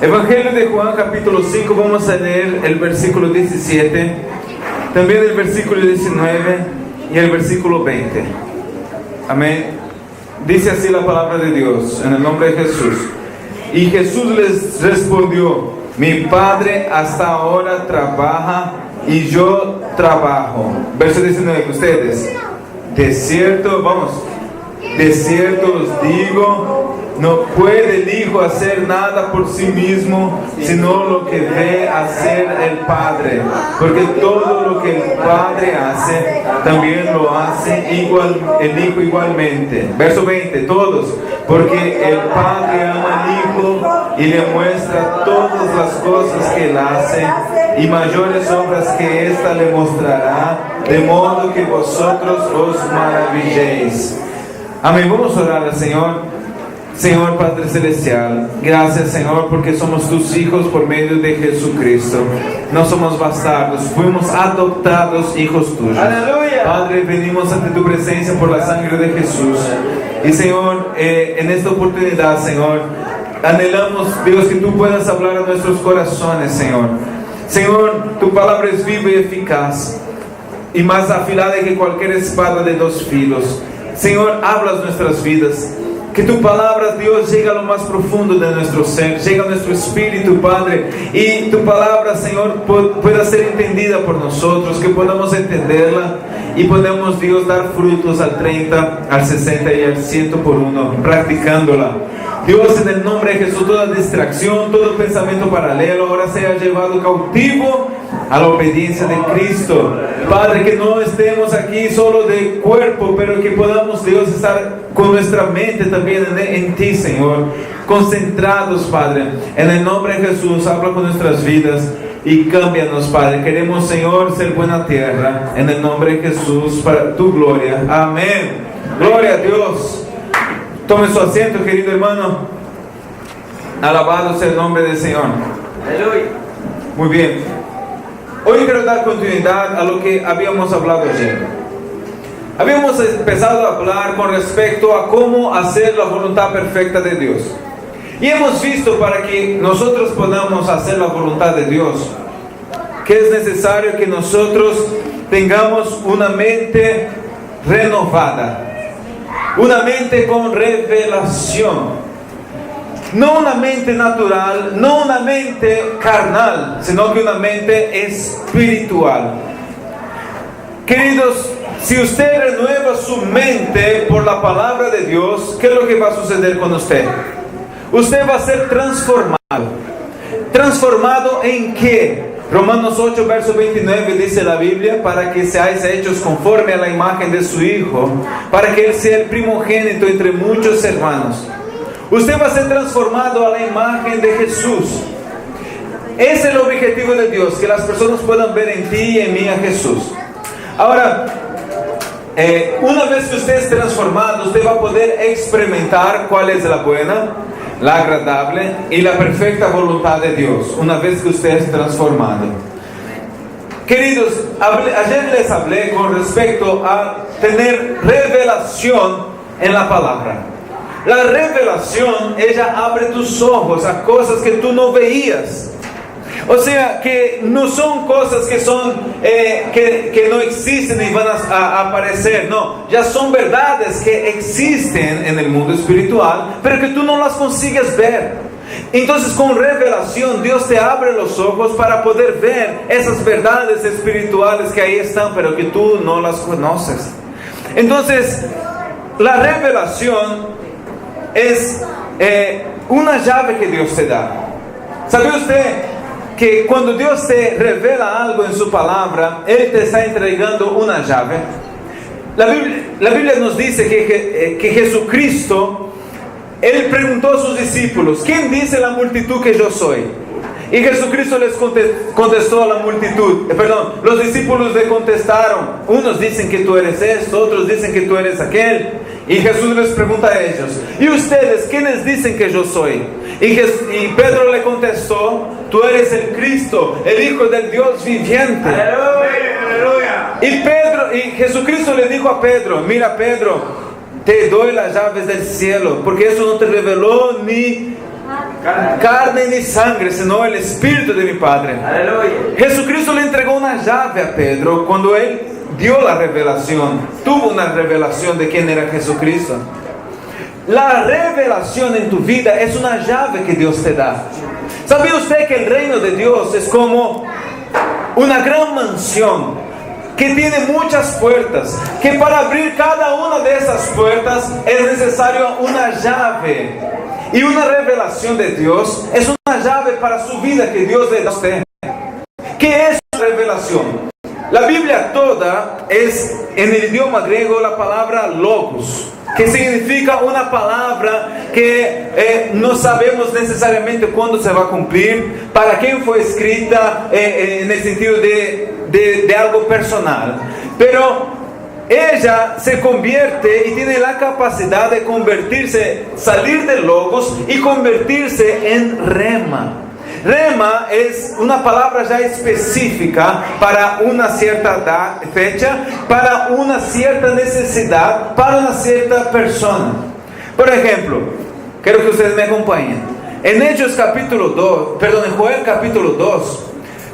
Evangelio de Juan capítulo 5, vamos a leer el versículo 17, también el versículo 19 y el versículo 20. Amén. Dice así la palabra de Dios, en el nombre de Jesús. Y Jesús les respondió: mi Padre hasta ahora trabaja y yo trabajo. Verso 19, ustedes. De cierto, vamos. De cierto os digo, no puede el Hijo hacer nada por sí mismo, sino lo que ve hacer el Padre. Porque todo lo que el Padre hace, también lo hace el Hijo igualmente. Verso 20, todos. Porque el Padre ama al Hijo y le muestra todas las cosas que él hace, y mayores obras que ésta le mostrará, de modo que vosotros os maravilléis. Amén. Vamos a orar al Señor. Señor Padre Celestial, gracias Señor porque somos tus hijos por medio de Jesucristo. No somos bastardos, fuimos adoptados hijos tuyos. ¡Aleluya! Padre, venimos ante tu presencia por la sangre de Jesús. Y Señor, en esta oportunidad, Señor, anhelamos, Dios, que tú puedas hablar a nuestros corazones, Señor. Señor, tu palabra es viva y eficaz, y más afilada que cualquier espada de dos filos. Señor, hablas nuestras vidas. Que tu palabra, Dios, llegue a lo más profundo de nuestro ser, llegue a nuestro espíritu, Padre, y tu palabra, Señor, pueda ser entendida por nosotros, que podamos entenderla y podamos, Dios, dar frutos al 30, al 60 y al 100 por uno, practicándola. Dios, en el nombre de Jesús, toda distracción, todo pensamiento paralelo ahora sea llevado cautivo a la obediencia de Cristo. Padre, que no estemos aquí solo de cuerpo, pero que podamos, Dios, estar con nuestra mente también en ti, Señor, concentrados, Padre. En el nombre de Jesús, habla con nuestras vidas y cámbianos, Padre. Queremos, Señor, ser buena tierra, en el nombre de Jesús, para tu gloria. Amén. Gloria a Dios. Tome su asiento, querido hermano. Alabado sea el nombre del Señor. Aleluya. Muy bien. Hoy quiero dar continuidad a lo que habíamos hablado ayer. Habíamos empezado a hablar con respecto a cómo hacer la voluntad perfecta de Dios. Y hemos visto, para que nosotros podamos hacer la voluntad de Dios, que es necesario que nosotros tengamos una mente renovada. Una mente con revelación. No una mente natural, no una mente carnal, sino que una mente espiritual. Queridos, si usted renueva su mente por la palabra de Dios, ¿qué es lo que va a suceder con usted? Usted va a ser transformado. ¿Transformado en qué? Romanos 8, verso 29 dice la Biblia: para que seáis hechos conforme a la imagen de su Hijo, para que Él sea el primogénito entre muchos hermanos. Usted va a ser transformado a la imagen de Jesús. Es el objetivo de Dios, que las personas puedan ver en ti y en mí a Jesús. Ahora, una vez que usted es transformado, usted va a poder experimentar cuál es la buena, la agradable y la perfecta voluntad de Dios, una vez que usted es transformado. Queridos, ayer les hablé con respecto a tener revelación en la palabra. La revelación, ella abre tus ojos a cosas que tú no veías. O sea, que no son cosas que son que no existen y van a aparecer. No, ya son verdades que existen en el mundo espiritual, pero que tú no las consigues ver. Entonces, con revelación, Dios te abre los ojos para poder ver esas verdades espirituales que ahí están, pero que tú no las conoces. Entonces, la revelación es una llave que Dios te da. ¿Sabe usted que cuando Dios te revela algo en su palabra, Él te está entregando una llave? La Biblia nos dice que Jesucristo, Él preguntó a sus discípulos: ¿quién dice la multitud que yo soy? Y Jesucristo les contestó a la multitud, los discípulos le contestaron: unos dicen que tú eres esto, otros dicen que tú eres aquel. Y Jesús les pregunta a ellos: ¿y ustedes quiénes dicen que yo soy? Y Pedro le contestó: tú eres el Cristo, el Hijo del Dios viviente. ¡Aleluya! Y Jesucristo le dijo a Pedro: mira, Pedro, te doy las llaves del cielo, porque eso no te reveló ni carne ni sangre, sino el Espíritu de mi Padre. Aleluya. Jesucristo le entregó una llave a Pedro cuando él dio la revelación, tuvo una revelación de quién era Jesucristo. La revelación en tu vida es una llave que Dios te da. ¿Sabía usted que el reino de Dios es como una gran mansión que tiene muchas puertas? Que para abrir cada una de esas puertas es necesario una llave. Y una revelación de Dios es una llave para su vida que Dios le da a usted. ¿Qué es una revelación? La Biblia toda es en el idioma griego la palabra logos, que significa una palabra que no sabemos necesariamente cuándo se va a cumplir, para quién fue escrita, en el sentido de algo personal. Pero ella se convierte y tiene la capacidad de convertirse, salir de logos y convertirse en rema. Rema es una palabra ya específica para una cierta fecha, para una cierta necesidad, para una cierta persona. Por ejemplo, quiero que ustedes me acompañen. En Hechos capítulo 2, en Joel capítulo 2,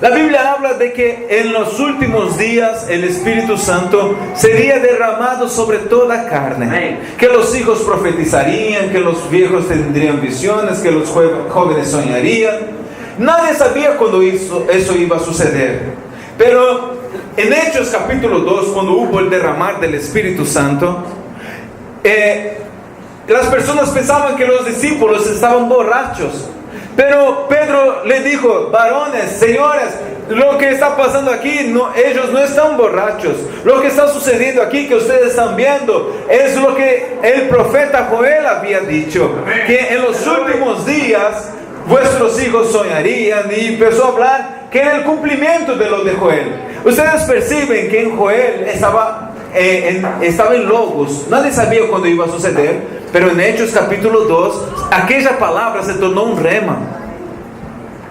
la Biblia habla de que en los últimos días el Espíritu Santo sería derramado sobre toda carne. Que los hijos profetizarían, que los viejos tendrían visiones, que los jóvenes soñarían. Nadie sabía cuándo eso iba a suceder. Pero en Hechos capítulo 2, cuando hubo el derramar del Espíritu Santo, las personas pensaban que los discípulos estaban borrachos. Pero Pedro le dijo: varones, señores, lo que está pasando aquí, ellos no están borrachos. Lo que está sucediendo aquí, que ustedes están viendo, es lo que el profeta Joel había dicho. Que en los últimos días vuestros hijos soñarían, y empezó a hablar que era el cumplimiento de lo de Joel. Ustedes perciben que en Joel estaba en Logos. Nadie sabía cuándo iba a suceder, pero en Hechos capítulo 2, aquella palabra se tornó un rema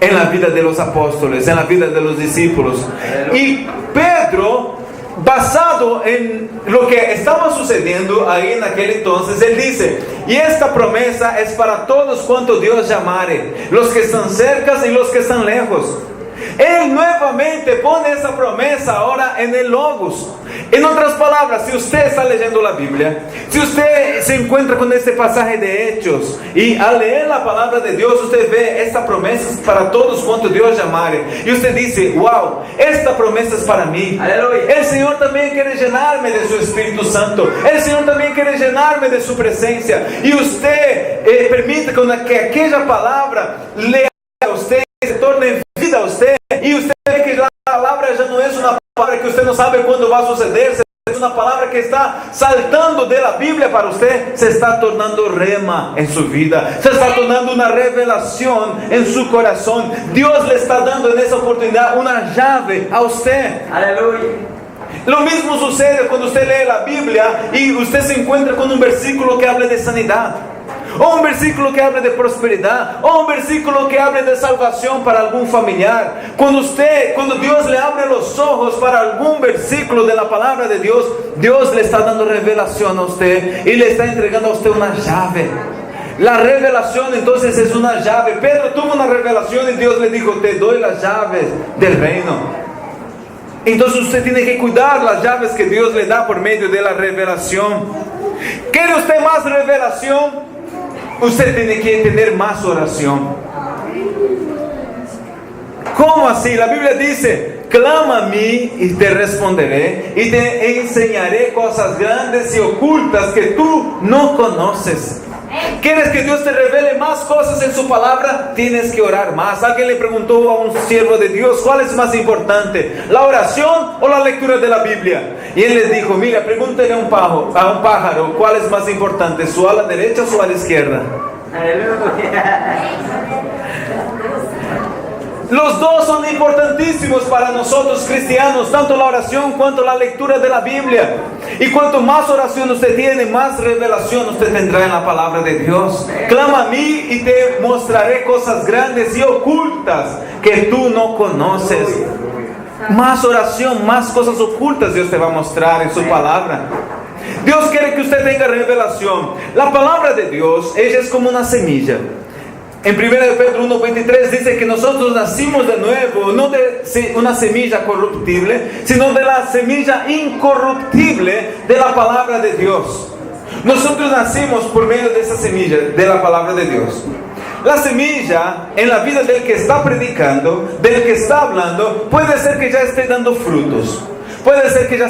en la vida de los apóstoles, en la vida de los discípulos. Y Pedro, basado en lo que estaba sucediendo ahí en aquel entonces, él dice: y esta promesa es para todos cuantos Dios llamare, los que están cerca y los que están lejos. Él nuevamente pone esa promesa ahora en el Logos. En otras palabras, si usted está leyendo la Biblia, si usted se encuentra con este pasaje de Hechos, y al leer la palabra de Dios, usted ve esta promesa es para todos cuantos Dios llamare, y usted dice: wow, esta promesa es para mí. Aleluya. El Señor también quiere llenarme de su Espíritu Santo. El Señor también quiere llenarme de su presencia. Y usted permite que aquella palabra le haga a usted, se torne en vida a usted, y usted ve que la palabra ya no es una palabra que usted no sabe cuándo va a suceder, es una palabra que está saltando de la Biblia para usted. Se está tornando rema en su vida, se está tornando una revelación en su corazón. Dios le está dando en esa oportunidad una llave a usted. Aleluya. Lo mismo sucede cuando usted lee la Biblia y usted se encuentra con un versículo que habla de sanidad, o un versículo que hable de prosperidad, o un versículo que hable de salvación para algún familiar. Cuando Dios le abre los ojos para algún versículo de la palabra de Dios, Dios le está dando revelación a usted y le está entregando a usted una llave. La revelación entonces es una llave. Pedro tuvo una revelación y Dios le dijo: te doy las llaves del reino. Entonces usted tiene que cuidar las llaves que Dios le da por medio de la revelación. ¿Quiere usted más revelación? Usted tiene que tener más oración. ¿Cómo así? La Biblia dice: clama a mí y te responderé, y te enseñaré cosas grandes y ocultas que tú no conoces. ¿Quieres que Dios te revele más cosas en su palabra? Tienes que orar más. Alguien le preguntó a un siervo de Dios: ¿cuál es más importante, la oración o la lectura de la Biblia? Y él le dijo: mira, pregúntale a un pájaro cuál es más importante, su ala derecha o su ala izquierda. Los dos son importantísimos para nosotros cristianos, tanto la oración cuanto la lectura de la Biblia. Y cuanto más oración usted tiene, más revelación usted tendrá en la palabra de Dios. Clama a mí y te mostraré cosas grandes y ocultas que tú no conoces. Más oración, más cosas ocultas Dios te va a mostrar en su palabra. Dios quiere que usted tenga revelación. La palabra de Dios, ella es como una semilla. En 1 Pedro 1:23 dice que nosotros nacimos de nuevo, no de una semilla corruptible, sino de la semilla incorruptible de la palabra de Dios. Nosotros nacimos por medio de esa semilla, de la palabra de Dios. La semilla en la vida del que está predicando, del que está hablando, puede ser que ya esté dando frutos. Puede ser que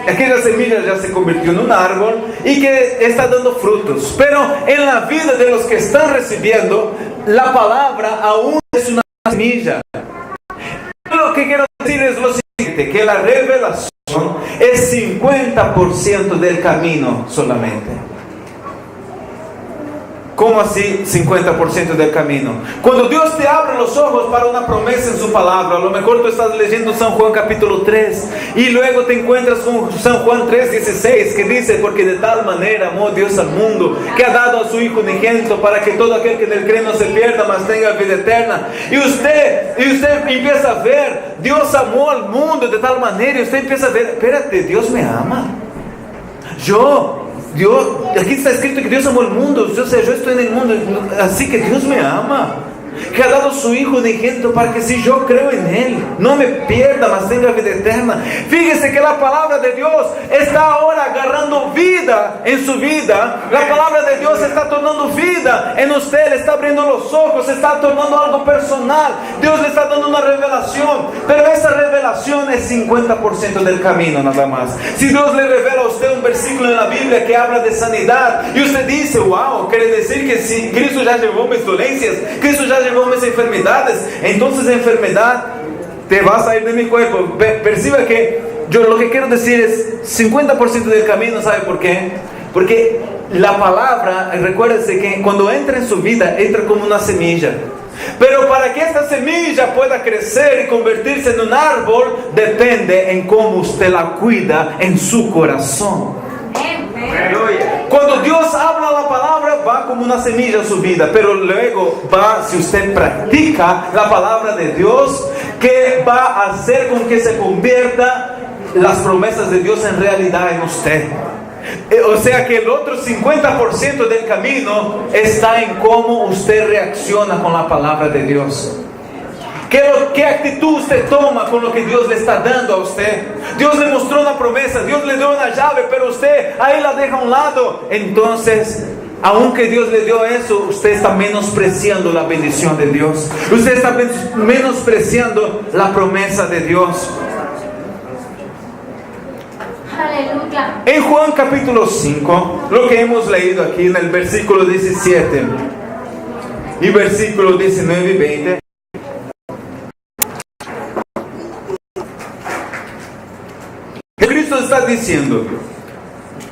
aquella semilla ya se convirtió en un árbol y que está dando frutos. Pero en la vida de los que están recibiendo, la palabra aún es una semilla. Lo que quiero decir es lo siguiente, que la revelación es 50% del camino solamente. ¿Cómo así 50% del camino? Cuando Dios te abre los ojos para una promesa en su palabra, a lo mejor tú estás leyendo San Juan capítulo 3 y luego te encuentras con San Juan 3:16 que dice: porque de tal manera amó Dios al mundo que ha dado a su Hijo unigénito para que todo aquel que en él cree no se pierda, mas tenga vida eterna. Y usted empieza a ver, Dios amó al mundo de tal manera, y usted empieza a ver, espérate, Dios me ama. Dios, aquí está escrito que Dios amó el mundo, yo estoy en el mundo, así que Dios me ama, que ha dado su Hijo unigénito para que si yo creo en Él, no me pierda, mas tenga vida eterna. Fíjese que la palabra de Dios está ahora agarrando vida en su vida. La palabra de Dios está tornando vida en usted, le está abriendo los ojos, está tornando algo personal. Dios le está dando una revelación, pero esa revelación es 50% del camino nada más. Si Dios le revela a usted un versículo en la Biblia que habla de sanidad y usted dice: wow, quiere decir que si Cristo ya llevó mis dolencias, Cristo ya llevó mis enfermedades, entonces la enfermedad te va a salir de mi cuerpo. Perciba que yo lo que quiero decir es 50% del camino. ¿Sabe por qué? Porque la palabra, recuérdese que cuando entra en su vida, entra como una semilla. Pero para que esta semilla pueda crecer y convertirse en un árbol, depende en cómo usted la cuida en su corazón. Cuando Dios habla la palabra, va como una semilla a su vida, pero luego va, si usted practica la palabra de Dios, que va a hacer con que se convierta las promesas de Dios en realidad en usted. O sea que el otro 50% del camino está en cómo usted reacciona con la palabra de Dios. ¿Qué actitud usted toma con lo que Dios le está dando a usted? Dios le mostró una promesa, Dios le dio una llave, pero usted ahí la deja a un lado. Entonces, aunque Dios le dio eso, usted está menospreciando la bendición de Dios. Usted está menospreciando la promesa de Dios. Aleluya. En Juan capítulo 5, lo que hemos leído aquí en el versículo 17 y versículo 19 y 20, Cristo está diciendo,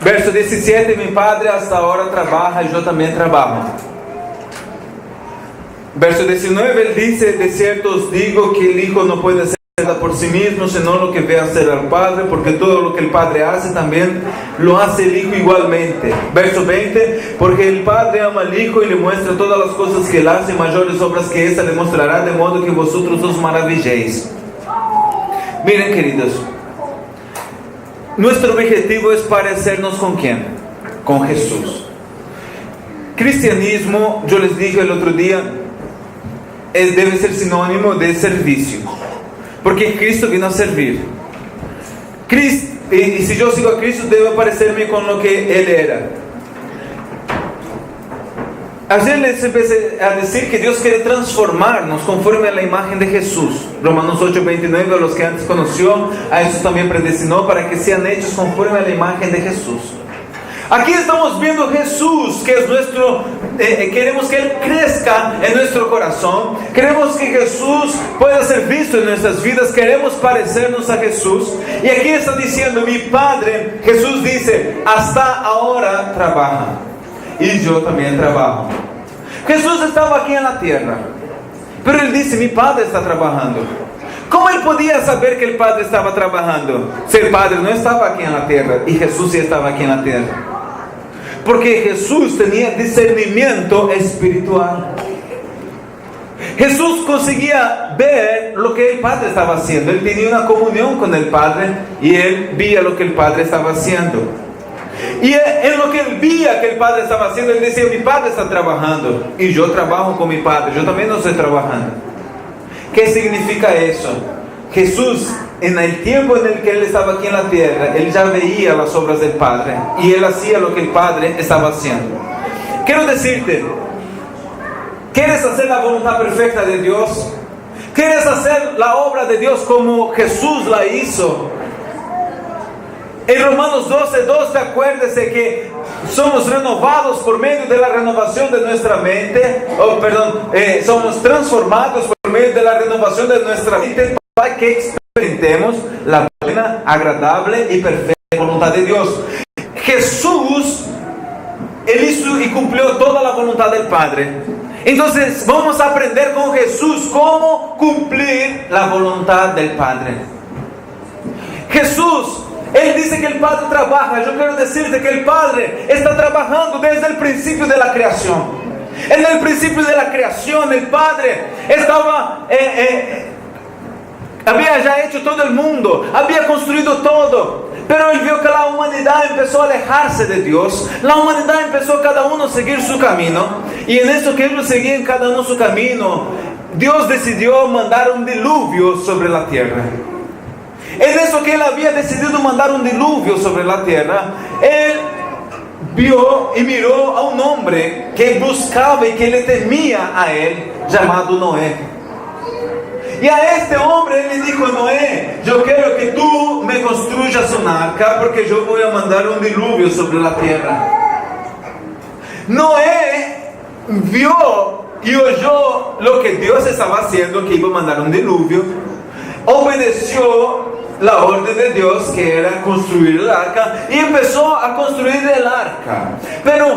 verso 17: mi Padre hasta ahora trabaja y yo también trabajo. Verso 19, Él dice: de cierto os digo que el Hijo no puede hacer nada por sí mismo, sino lo que ve hacer al Padre, porque todo lo que el Padre hace también lo hace el Hijo igualmente. Verso 20, porque el Padre ama al Hijo y le muestra todas las cosas que Él hace, mayores obras que esta le mostrará, de modo que vosotros os maravilléis. Miren, queridos, nuestro objetivo es parecernos ¿con quién? Con Jesús. Cristianismo, yo les dije el otro día, debe ser sinónimo de servicio, porque Cristo vino a servir. Y si yo sigo a Cristo, debo parecerme con lo que Él era. Ayer les empecé a decir que Dios quiere transformarnos conforme a la imagen de Jesús. Romanos 8:29, a los que antes conoció, a esos también predestinó para que sean hechos conforme a la imagen de Jesús. Aquí estamos viendo a Jesús, que es nuestro, queremos que Él crezca en nuestro corazón, queremos que Jesús pueda ser visto en nuestras vidas, queremos parecernos a Jesús. Y aquí está diciendo: mi Padre, Jesús dice, hasta ahora trabaja y yo también trabajo. Jesús estaba aquí en la tierra, pero Él dice: mi Padre está trabajando. ¿Cómo Él podía saber que el Padre estaba trabajando? Si el Padre no estaba aquí en la tierra y Jesús sí estaba aquí en la tierra. Porque Jesús tenía discernimiento espiritual. Jesús conseguía ver lo que el Padre estaba haciendo. Él tenía una comunión con el Padre y Él veía lo que el Padre estaba haciendo. Y en lo que él veía que el padre estaba haciendo, él decía: mi padre está trabajando y yo trabajo con mi padre, yo también no estoy trabajando. ¿Qué significa eso? Jesús, en el tiempo en el que él estaba aquí en la tierra, él ya veía las obras del Padre y él hacía lo que el Padre estaba haciendo. Quiero decirte, ¿quieres hacer la voluntad perfecta de Dios? ¿Quieres hacer la obra de Dios como Jesús la hizo? En Romanos 12:2, acuérdese que somos renovados por medio de la renovación de nuestra mente, somos transformados por medio de la renovación de nuestra mente para que experimentemos la buena, agradable y perfecta voluntad de Dios. Jesús, Él hizo y cumplió toda la voluntad del Padre. Entonces vamos a aprender con Jesús cómo cumplir la voluntad del Padre. Jesús, Él dice que el Padre trabaja. Yo quiero decirte que el Padre está trabajando desde el principio de la creación. En el principio de la creación, el Padre estaba... había ya hecho todo el mundo, había construido todo, pero él vio que la humanidad empezó a alejarse de Dios. La humanidad empezó cada uno a seguir su camino, y en eso que ellos seguían cada uno su camino, Dios decidió mandar un diluvio sobre la tierra. En eso que él había decidido mandar un diluvio sobre la tierra, él vio y miró a un hombre que buscaba y que le temía a él, llamado Noé. Y a este hombre él le dijo: Noé, yo quiero que tú me construyas un arca, porque yo voy a mandar un diluvio sobre la tierra. Noé vio y oyó lo que Dios estaba haciendo, que iba a mandar un diluvio. Obedeció la orden de Dios, que era construir el arca, y empezó a construir el arca. Pero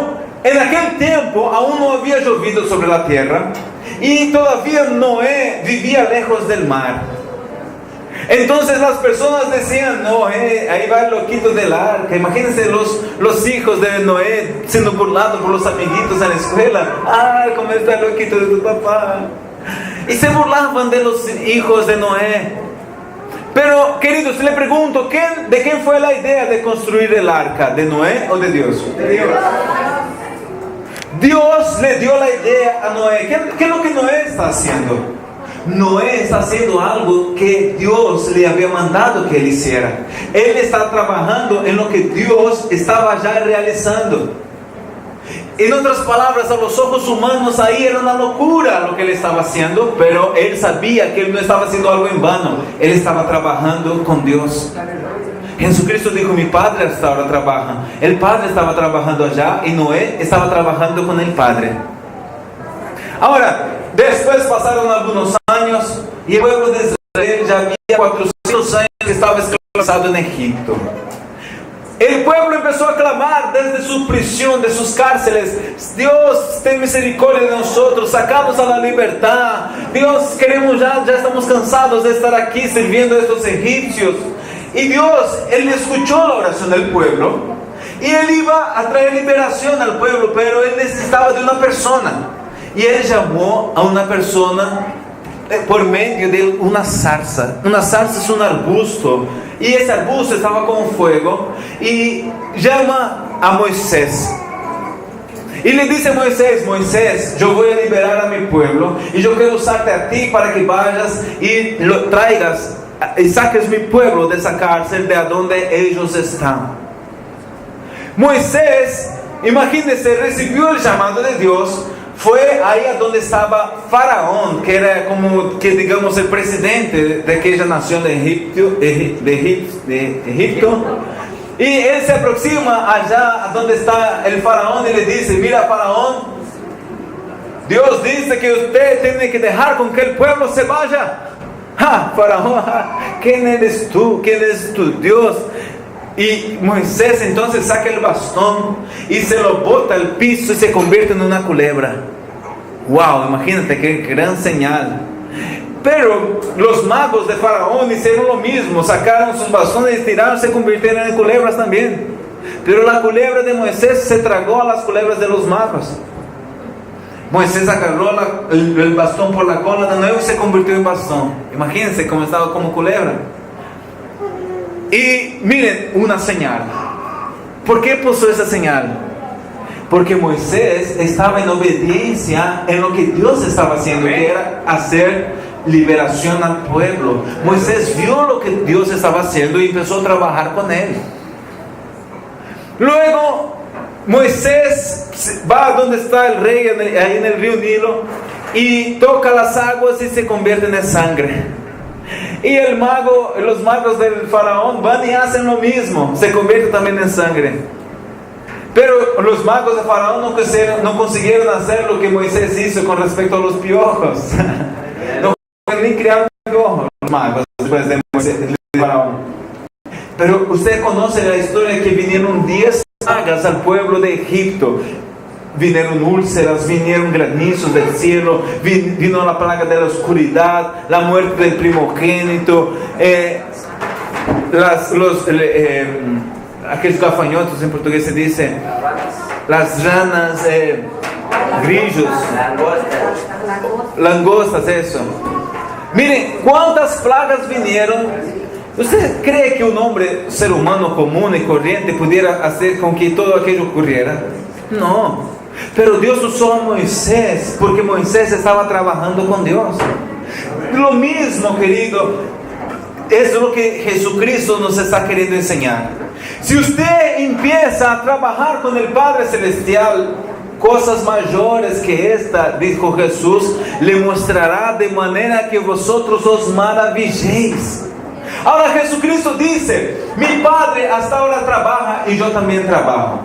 en aquel tiempo aún no había llovido sobre la tierra, y todavía Noé vivía lejos del mar. Entonces las personas decían: Noé, ahí va el loquito del arca. Imagínense los hijos de Noé siendo burlados por los amiguitos en la escuela. ¡Ah, cómo está el loquito de tu papá! Y se burlaban de los hijos de Noé. Pero, queridos, le pregunto, ¿de quién fue la idea de construir el arca? ¿De Noé o de Dios? De Dios. Dios le dio la idea a Noé. ¿Qué es lo que Noé está haciendo? Noé está haciendo algo que Dios le había mandado que él hiciera. Él está trabajando en lo que Dios estaba ya realizando. En otras palabras, a los ojos humanos ahí era una locura lo que él estaba haciendo, pero él sabía que él no estaba haciendo algo en vano. Él estaba trabajando con Dios. Jesucristo dijo: mi Padre hasta ahora trabaja. El Padre estaba trabajando allá y Noé estaba trabajando con el Padre. Ahora, después pasaron algunos años y el pueblo de Israel ya había 400 años que estaba esclavizado en Egipto. El pueblo empezó a clamar desde su prisión, de sus cárceles: Dios, ten misericordia de nosotros, sacanos a la libertad. Dios, queremos ya estamos cansados de estar aquí sirviendo a estos egipcios. Y Dios, Él escuchó la oración del pueblo, y Él iba a traer liberación al pueblo, pero Él necesitaba de una persona. Y Él llamó a una persona por medio de una zarza. Una zarza es un arbusto, y ese arbusto estaba con fuego, y llama a Moisés. Y le dice a Moisés: Moisés, yo voy a liberar a mi pueblo, y yo quiero usarte a ti para que vayas y lo traigas y saques mi pueblo de esa cárcel de donde ellos están. Moisés, imagínense, recibió el llamado de Dios. Fue ahí a donde estaba Faraón, que era como que digamos el presidente de aquella nación de Egipto. Y él se aproxima allá a donde está el Faraón y le dice: mira, Faraón, Dios dice que usted tiene que dejar con que el pueblo se vaya. Faraón, ¿quién eres tú? ¿Quién es tu Dios? Y Moisés entonces saca el bastón y se lo bota al piso y se convierte en una culebra. Wow, imagínate qué gran señal. Pero los magos de Faraón hicieron lo mismo, sacaron sus bastones y tiraron, se convirtieron en culebras también. Pero la culebra de Moisés se tragó a las culebras de los magos. Moisés agarró el bastón por la cola de nuevo y se convirtió en bastón. Imagínense cómo estaba como culebra. Y miren, una señal. ¿Por qué puso esa señal? Porque Moisés estaba en obediencia en lo que Dios estaba haciendo, que era hacer liberación al pueblo. Moisés vio lo que Dios estaba haciendo y empezó a trabajar con él. Luego Moisés va a donde está el rey, ahí en el río Nilo, y toca las aguas y se convierten en sangre. Y los magos del faraón van y hacen lo mismo, se convierte también en sangre. Pero los magos de faraón no consiguieron hacer lo que Moisés hizo con respecto a los piojos. No ni crearon piojos los magos después de Moisés, de faraón. Pero usted conoce la historia que vinieron 10 plagas al pueblo de Egipto. Vinieron úlceras, vinieron granizos del cielo, vino la plaga de la oscuridad, la muerte del primogénito, aquellos gafanhotos en portugués se dice, las ranas, grillos, langostas, eso. Miren, ¿cuántas plagas vinieron? ¿Usted cree que un hombre, ser humano común y corriente, pudiera hacer con que todo aquello ocurriera? No. Pero Dios usó a Moisés, porque Moisés estaba trabajando con Dios. Lo mismo, querido, es lo que Jesucristo nos está queriendo enseñar. Si usted empieza a trabajar con el Padre Celestial, cosas mayores que esta, dijo Jesús, le mostrará de manera que vosotros os maravilléis. Ahora Jesucristo dice, mi Padre hasta ahora trabaja y yo también trabajo.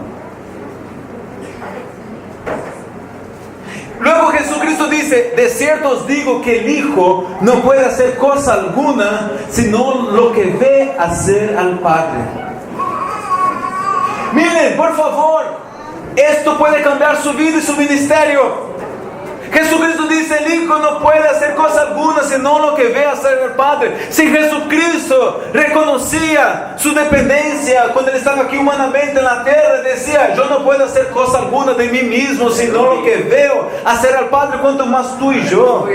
Luego Jesucristo dice, de cierto os digo que el Hijo no puede hacer cosa alguna, sino lo que ve hacer al Padre. Miren, por favor, esto puede cambiar su vida y su ministerio. Jesucristo dice, el Hijo no puede hacer cosa alguna sino lo que ve hacer el Padre. Si Jesucristo reconocía su dependencia cuando Él estaba aquí humanamente en la tierra, decía, yo no puedo hacer cosa alguna de mí mismo sino lo que veo hacer al Padre, cuanto más tú y yo.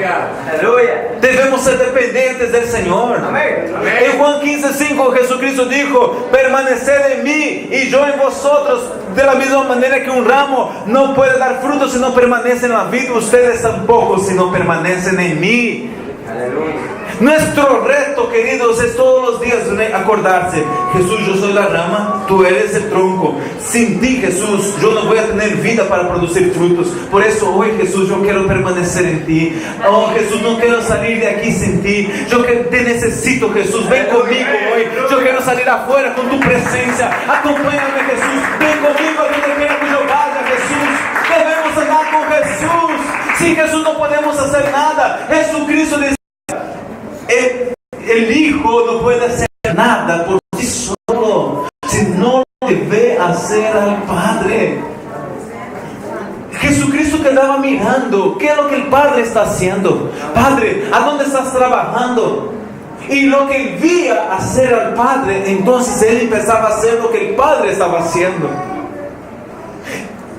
Debemos ser dependientes del Señor. En Juan 15:5 Jesucristo dijo, permaneced en mí y yo en vosotros, de la misma manera que un ramo no puede dar fruto si no permanece en la vid, ustedes tampoco si no permanecen en mí. Aleluya. Nuestro reto, queridos, es todos los días acordarse, Jesús, yo soy la rama, tú eres el tronco. Sin ti, Jesús, yo no voy a tener vida para producir frutos. Por eso hoy, Jesús, yo quiero permanecer en ti. Oh, Jesús, no quiero salir de aquí sin ti. Yo te necesito, Jesús, ven conmigo hoy. Yo quiero salir afuera con tu presencia. Acompáñame, Jesús, ven conmigo a donde quiera que yo vaya, Jesús. Debemos andar con Jesús. Sin Jesús no podemos hacer nada. Jesucristo dice, el Hijo no puede hacer nada por sí solo, sino lo que ve hacer al Padre. Jesucristo quedaba mirando, ¿qué es lo que el Padre está haciendo? Padre, ¿a dónde estás trabajando? Y lo que él veía hacer al Padre, entonces él empezaba a hacer lo que el Padre estaba haciendo.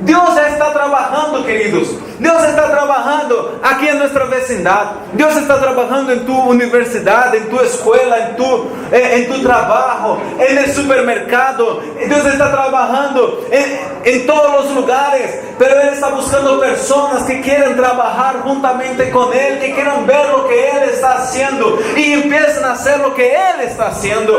Dios ya está trabajando, queridos. Dios está trabajando aquí en nuestra vecindad. Dios está trabajando en tu universidad, en tu escuela, en tu trabajo, en el supermercado. Dios está trabajando en todos los lugares. Pero Él está buscando personas que quieran trabajar juntamente con Él, que quieran ver lo que Él está haciendo y empiezan a hacer lo que Él está haciendo.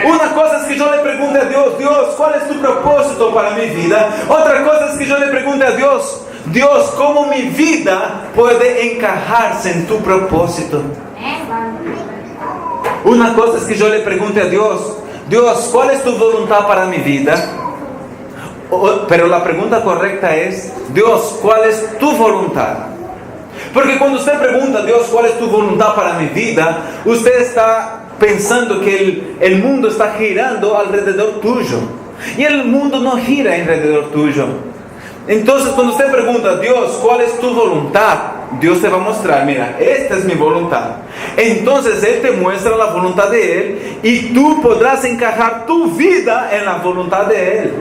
Una cosa es que yo le pregunte a Dios, Dios, ¿cuál es tu propósito para mi vida? Otra cosa es que yo le pregunte a Dios, Dios, ¿cómo mi vida puede encajarse en tu propósito? Una cosa es que yo le pregunte a Dios, Dios, ¿cuál es tu voluntad para mi vida? Pero la pregunta correcta es, Dios, ¿cuál es tu voluntad? Porque cuando usted pregunta, Dios, ¿cuál es tu voluntad para mi vida? Usted está pensando que el mundo está girando alrededor tuyo. Y el mundo no gira alrededor tuyo. Entonces cuando usted pregunta, Dios, ¿cuál es tu voluntad? Dios te va a mostrar, mira, esta es mi voluntad. Entonces Él te muestra la voluntad de Él y tú podrás encajar tu vida en la voluntad de Él.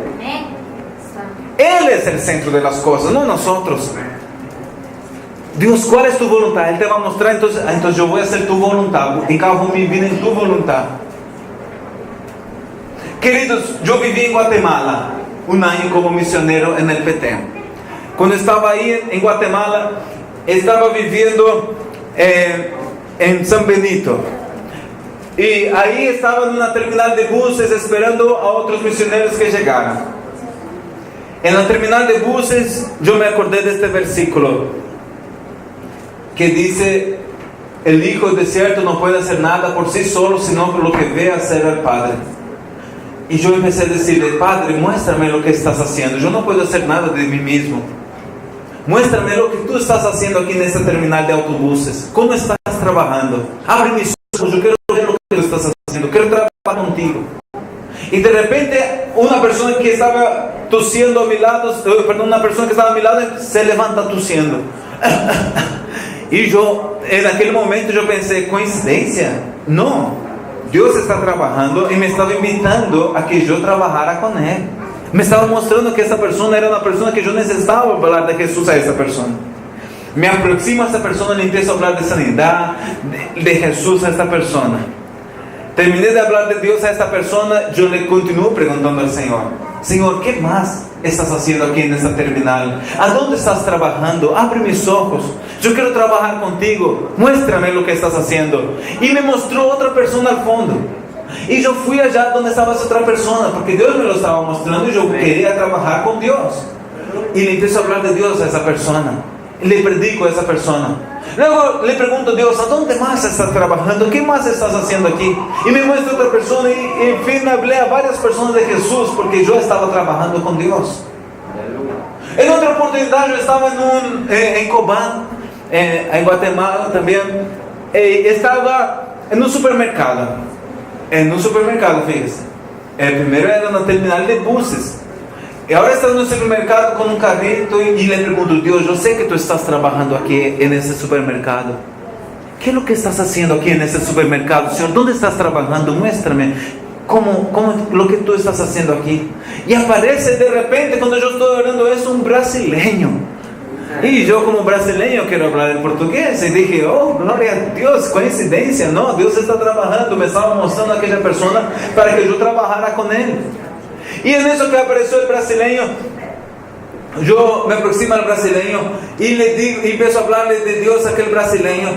Él es el centro de las cosas, no nosotros. Dios, ¿cuál es tu voluntad? Él te va a mostrar, entonces yo voy a hacer tu voluntad, encajo mi vida en tu voluntad. Queridos, yo viví en Guatemala un año como misionero en el Petén. Cuando estaba ahí en Guatemala, estaba viviendo en San Benito. Y ahí estaba en una terminal de buses esperando a otros misioneros que llegaran. En la terminal de buses yo me acordé de este versículo que dice: el hijo de cierto no puede hacer nada por sí solo, sino por lo que ve hacer al Padre. Y yo empecé a decirle: Padre, muéstrame lo que estás haciendo. Yo no puedo hacer nada de mí mismo. Muéstrame lo que tú estás haciendo aquí en esta terminal de autobuses. ¿Cómo estás trabajando? Abre mis ojos, yo quiero ver lo que tú estás haciendo. Quiero trabajar contigo. Y de repente una persona que estaba tosiendo a mi lado, una persona que estaba a mi lado se levanta tosiendo. Y yo, en aquel momento yo pensé: ¿coincidencia? No, Dios está trabajando y me estaba invitando a que yo trabajara con Él. Me estaba mostrando que esa persona era una persona que yo necesitaba hablar de Jesús a esa persona. Me aproximo a esa persona, le empiezo a hablar de sanidad, de Jesús a esta persona. Terminé de hablar de Dios a esta persona, yo le continúo preguntando al Señor: Señor, ¿qué más estás haciendo aquí en esta terminal? ¿A dónde estás trabajando? Abre mis ojos, yo quiero trabajar contigo, muéstrame lo que estás haciendo. Y me mostró otra persona al fondo. Y yo fui allá donde estaba esa otra persona, porque Dios me lo estaba mostrando y yo quería trabajar con Dios. Y le empiezo a hablar de Dios a esa persona, y le predico a esa persona. Luego le pregunto a Dios: ¿a dónde más estás trabajando? ¿Qué más estás haciendo aquí? Y me muestra otra persona, y en fin hablé a varias personas de Jesús, porque yo estaba trabajando con Dios. En otra oportunidad yo estaba en Cobán, en Guatemala también. Estaba en un supermercado. Fíjese. Primero era una terminal de buses. Y ahora estás en un supermercado con un carrito y le pregunto: Dios, yo sé que tú estás trabajando aquí en ese supermercado. ¿Qué es lo que estás haciendo aquí en ese supermercado, Señor? ¿Dónde estás trabajando? Muéstrame cómo lo que tú estás haciendo aquí. Y aparece de repente, cuando yo estoy orando eso, un brasileño. Y yo, como brasileño, quiero hablar en portugués. Y dije: oh, gloria a Dios, coincidencia, no, Dios está trabajando. Me estaba mostrando a aquella persona para que yo trabajara con él. Y en eso que apareció el brasileño, yo me aproximo al brasileño y le digo, y empiezo a hablarle de Dios a aquel brasileño.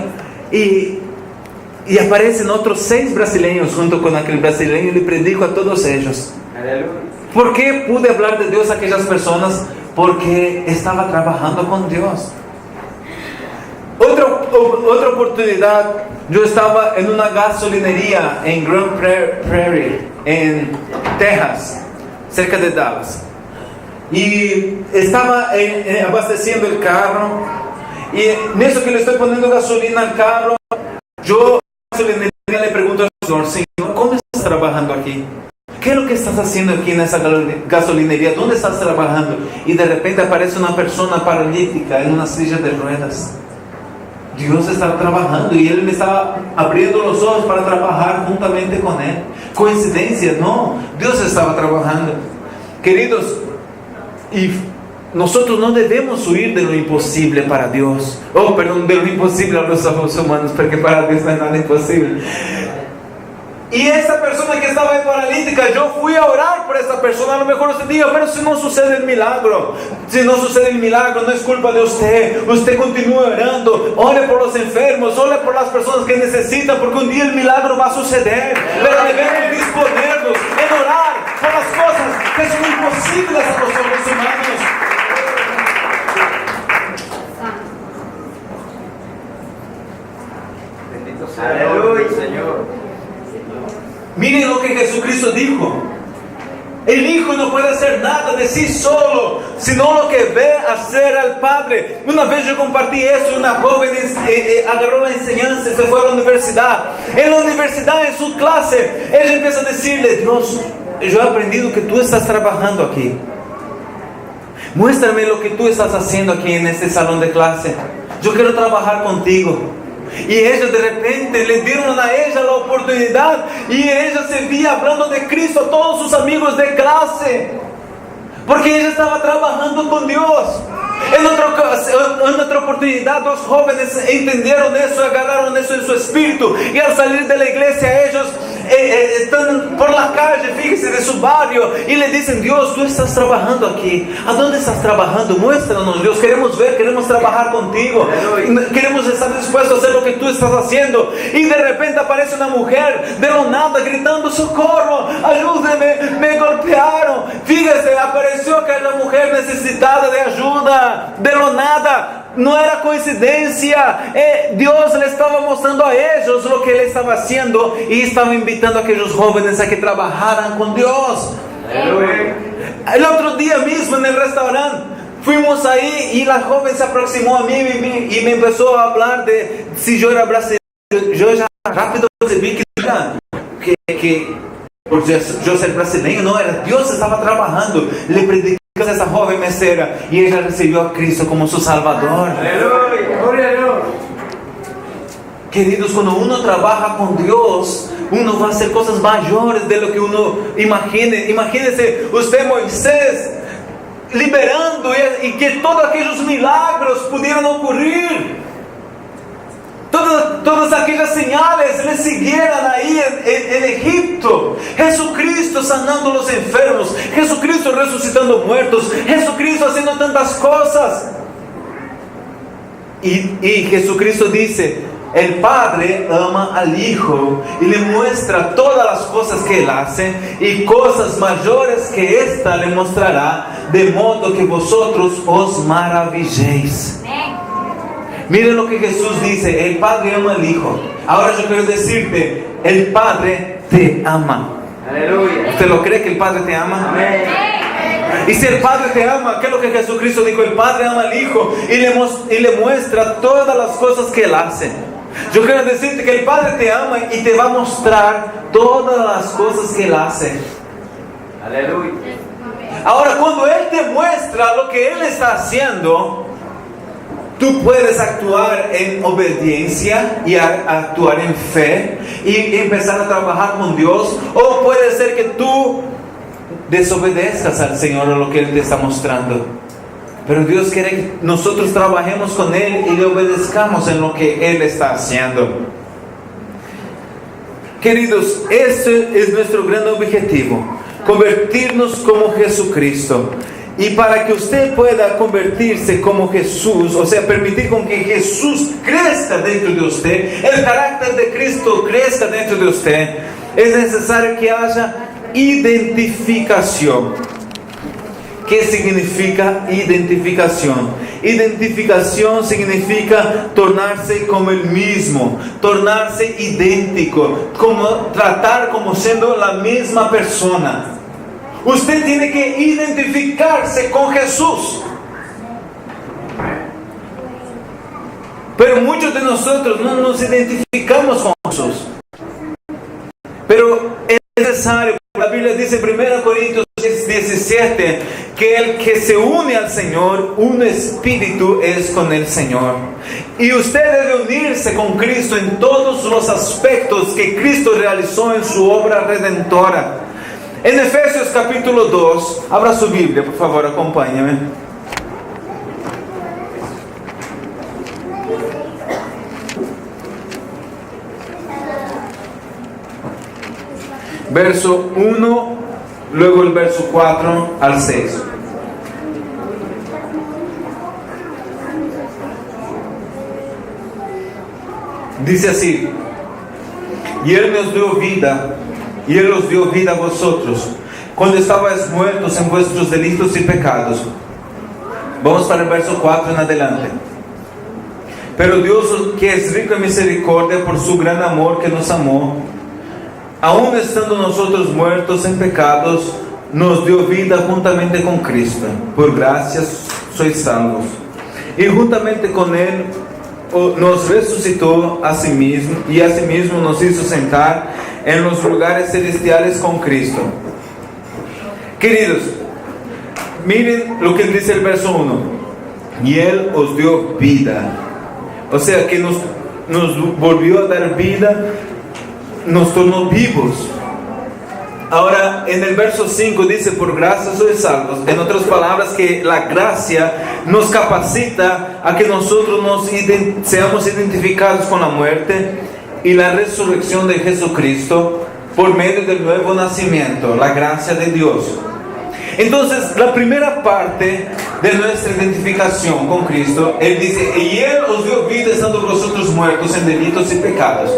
Y aparecen otros 6 brasileños junto con aquel brasileño, y le predico a todos ellos. ¿Por qué pude hablar de Dios a aquellas personas? Porque estaba trabajando con Dios. Otra oportunidad, yo estaba en una gasolinería en Grand Prairie, en Texas, cerca de Dallas. Y estaba abasteciendo el carro. Y en eso que le estoy poniendo gasolina al carro, yo a la gasolinería le pregunto al Señor: Señor, ¿cómo estás trabajando aquí? ¿Qué es lo que estás haciendo aquí en esa gasolinería? ¿Dónde estás trabajando? Y de repente aparece una persona paralítica en una silla de ruedas. Dios estaba trabajando y Él me estaba abriendo los ojos para trabajar juntamente con Él. ¿Coincidencia? No, Dios estaba trabajando. Queridos, y nosotros no debemos huir de lo imposible para Dios. De lo imposible a los ojos humanos, porque para Dios no hay nada imposible. Y esa persona que estaba en paralítica, yo fui a orar por esa persona. A lo mejor usted diga: pero si no sucede el milagro, no es culpa de usted. Usted continúe orando, ore por los enfermos, ore por las personas que necesitan, porque un día el milagro va a suceder. Pero debemos disponernos en orar por las cosas que son imposibles a los hombres humanos. Bendito sea el Señor. Miren lo que Jesucristo dijo: el Hijo no puede hacer nada de sí solo, sino lo que ve hacer al Padre. Una vez yo compartí eso y una joven agarró la enseñanza y se fue a la universidad. En la universidad, en su clase, ella empieza a decirle: Dios, yo he aprendido que tú estás trabajando aquí. Muéstrame lo que tú estás haciendo aquí en este salón de clase. Yo quiero trabajar contigo. Y ellos de repente le dieron a ella la oportunidad, y ella seguía hablando de Cristo a todos sus amigos de clase, porque ella estaba trabajando con Dios. En otra oportunidad, 2 jóvenes entendieron eso, agarraron eso en su espíritu, y al salir de la iglesia ellos están por la calle, fíjese, de su barrio, y le dicen: Dios, tú estás trabajando aquí. ¿A dónde estás trabajando? Muéstranos, Dios, queremos ver, queremos trabajar contigo, queremos estar dispuestos a hacer lo que tú estás haciendo. Y de repente aparece una mujer de lo nada gritando: socorro, ayúdeme, me golpearon. Fíjese, apareció aquella mujer necesitada de ayuda, de lo nada. No era coincidencia. Dios le estaba mostrando a ellos lo que Él estaba haciendo, y estaba invitando a aquellos jóvenes a que trabajaran con Dios. El otro día mismo en el restaurante fuimos ahí, y la joven se aproximó a mí y me empezó a hablar de si yo era brasileño. Yo ya rápido percibí que por yo ser brasileño no era. Dios estaba trabajando. Le prediqué a esa joven mesera y ella recibió a Cristo como su Salvador. Aleluya, gloria a Dios. Queridos, cuando uno trabaja con Dios, uno va a hacer cosas mayores de lo que uno imagine. Imagínese usted, Moisés, liberando, y que todos aquellos milagros pudieran ocurrir. Todas aquellas señales le siguieran ahí en Egipto. Jesucristo sanando los enfermos, Jesucristo resucitando muertos, Jesucristo haciendo tantas cosas. Y Jesucristo dice: el Padre ama al Hijo y le muestra todas las cosas que Él hace, y cosas mayores que esta le mostrará, de modo que vosotros os maravilléis. Miren lo que Jesús dice: el Padre ama al Hijo. Ahora yo quiero decirte: el Padre te ama. Aleluya. ¿Usted lo cree que el Padre te ama? Amén. Y si el Padre te ama, ¿qué es lo que Jesucristo dijo? El Padre ama al Hijo y le muestra todas las cosas que Él hace. Yo quiero decirte que el Padre te ama y te va a mostrar todas las cosas que Él hace. Aleluya. Ahora, cuando Él te muestra lo que Él está haciendo, tú puedes actuar en obediencia y actuar en fe y empezar a trabajar con Dios. O puede ser que tú desobedezcas al Señor a lo que Él te está mostrando. Pero Dios quiere que nosotros trabajemos con Él y le obedezcamos en lo que Él está haciendo. Queridos, ese es nuestro gran objetivo: convertirnos como Jesucristo. Y para que usted pueda convertirse como Jesús, o sea, permitir con que Jesús crezca dentro de usted, el carácter de Cristo crezca dentro de usted, es necesario que haya identificación. ¿Qué significa identificación? Identificación significa tornarse como el mismo, tornarse idéntico, tratar como siendo la misma persona. Usted tiene que identificarse con Jesús. Pero muchos de nosotros no nos identificamos con Jesús. Pero es necesario, la Biblia dice en 1 Corintios 17, que el que se une al Señor, un espíritu es con el Señor. Y usted debe unirse con Cristo en todos los aspectos que Cristo realizó en su obra redentora. En Efesios capítulo 2, abra su Biblia, por favor, acompáñame. Verso 1, luego el verso 4 al 6. Dice así: y Él nos dio vida, y Él os dio vida a vosotros, cuando estabais muertos en vuestros delitos y pecados. Vamos para el verso 4 en adelante. Pero Dios, que es rico en misericordia, por su gran amor que nos amó, aun estando nosotros muertos en pecados, nos dio vida juntamente con Cristo. Por gracias sois salvos. Y juntamente con Él nos resucitó a sí mismo, y a sí mismo nos hizo sentar en los lugares celestiales con Cristo. Queridos, miren lo que dice el verso 1. Y Él os dio vida. O sea que nos volvió a dar vida, nos tornó vivos. Ahora en el verso 5 dice: por gracia sois salvos. En otras palabras, que la gracia nos capacita a que nosotros seamos identificados con la muerte y la resurrección de Jesucristo, por medio del nuevo nacimiento, la gracia de Dios. Entonces, la primera parte de nuestra identificación con Cristo, Él dice, y Él os dio vida estando vosotros muertos en delitos y pecados.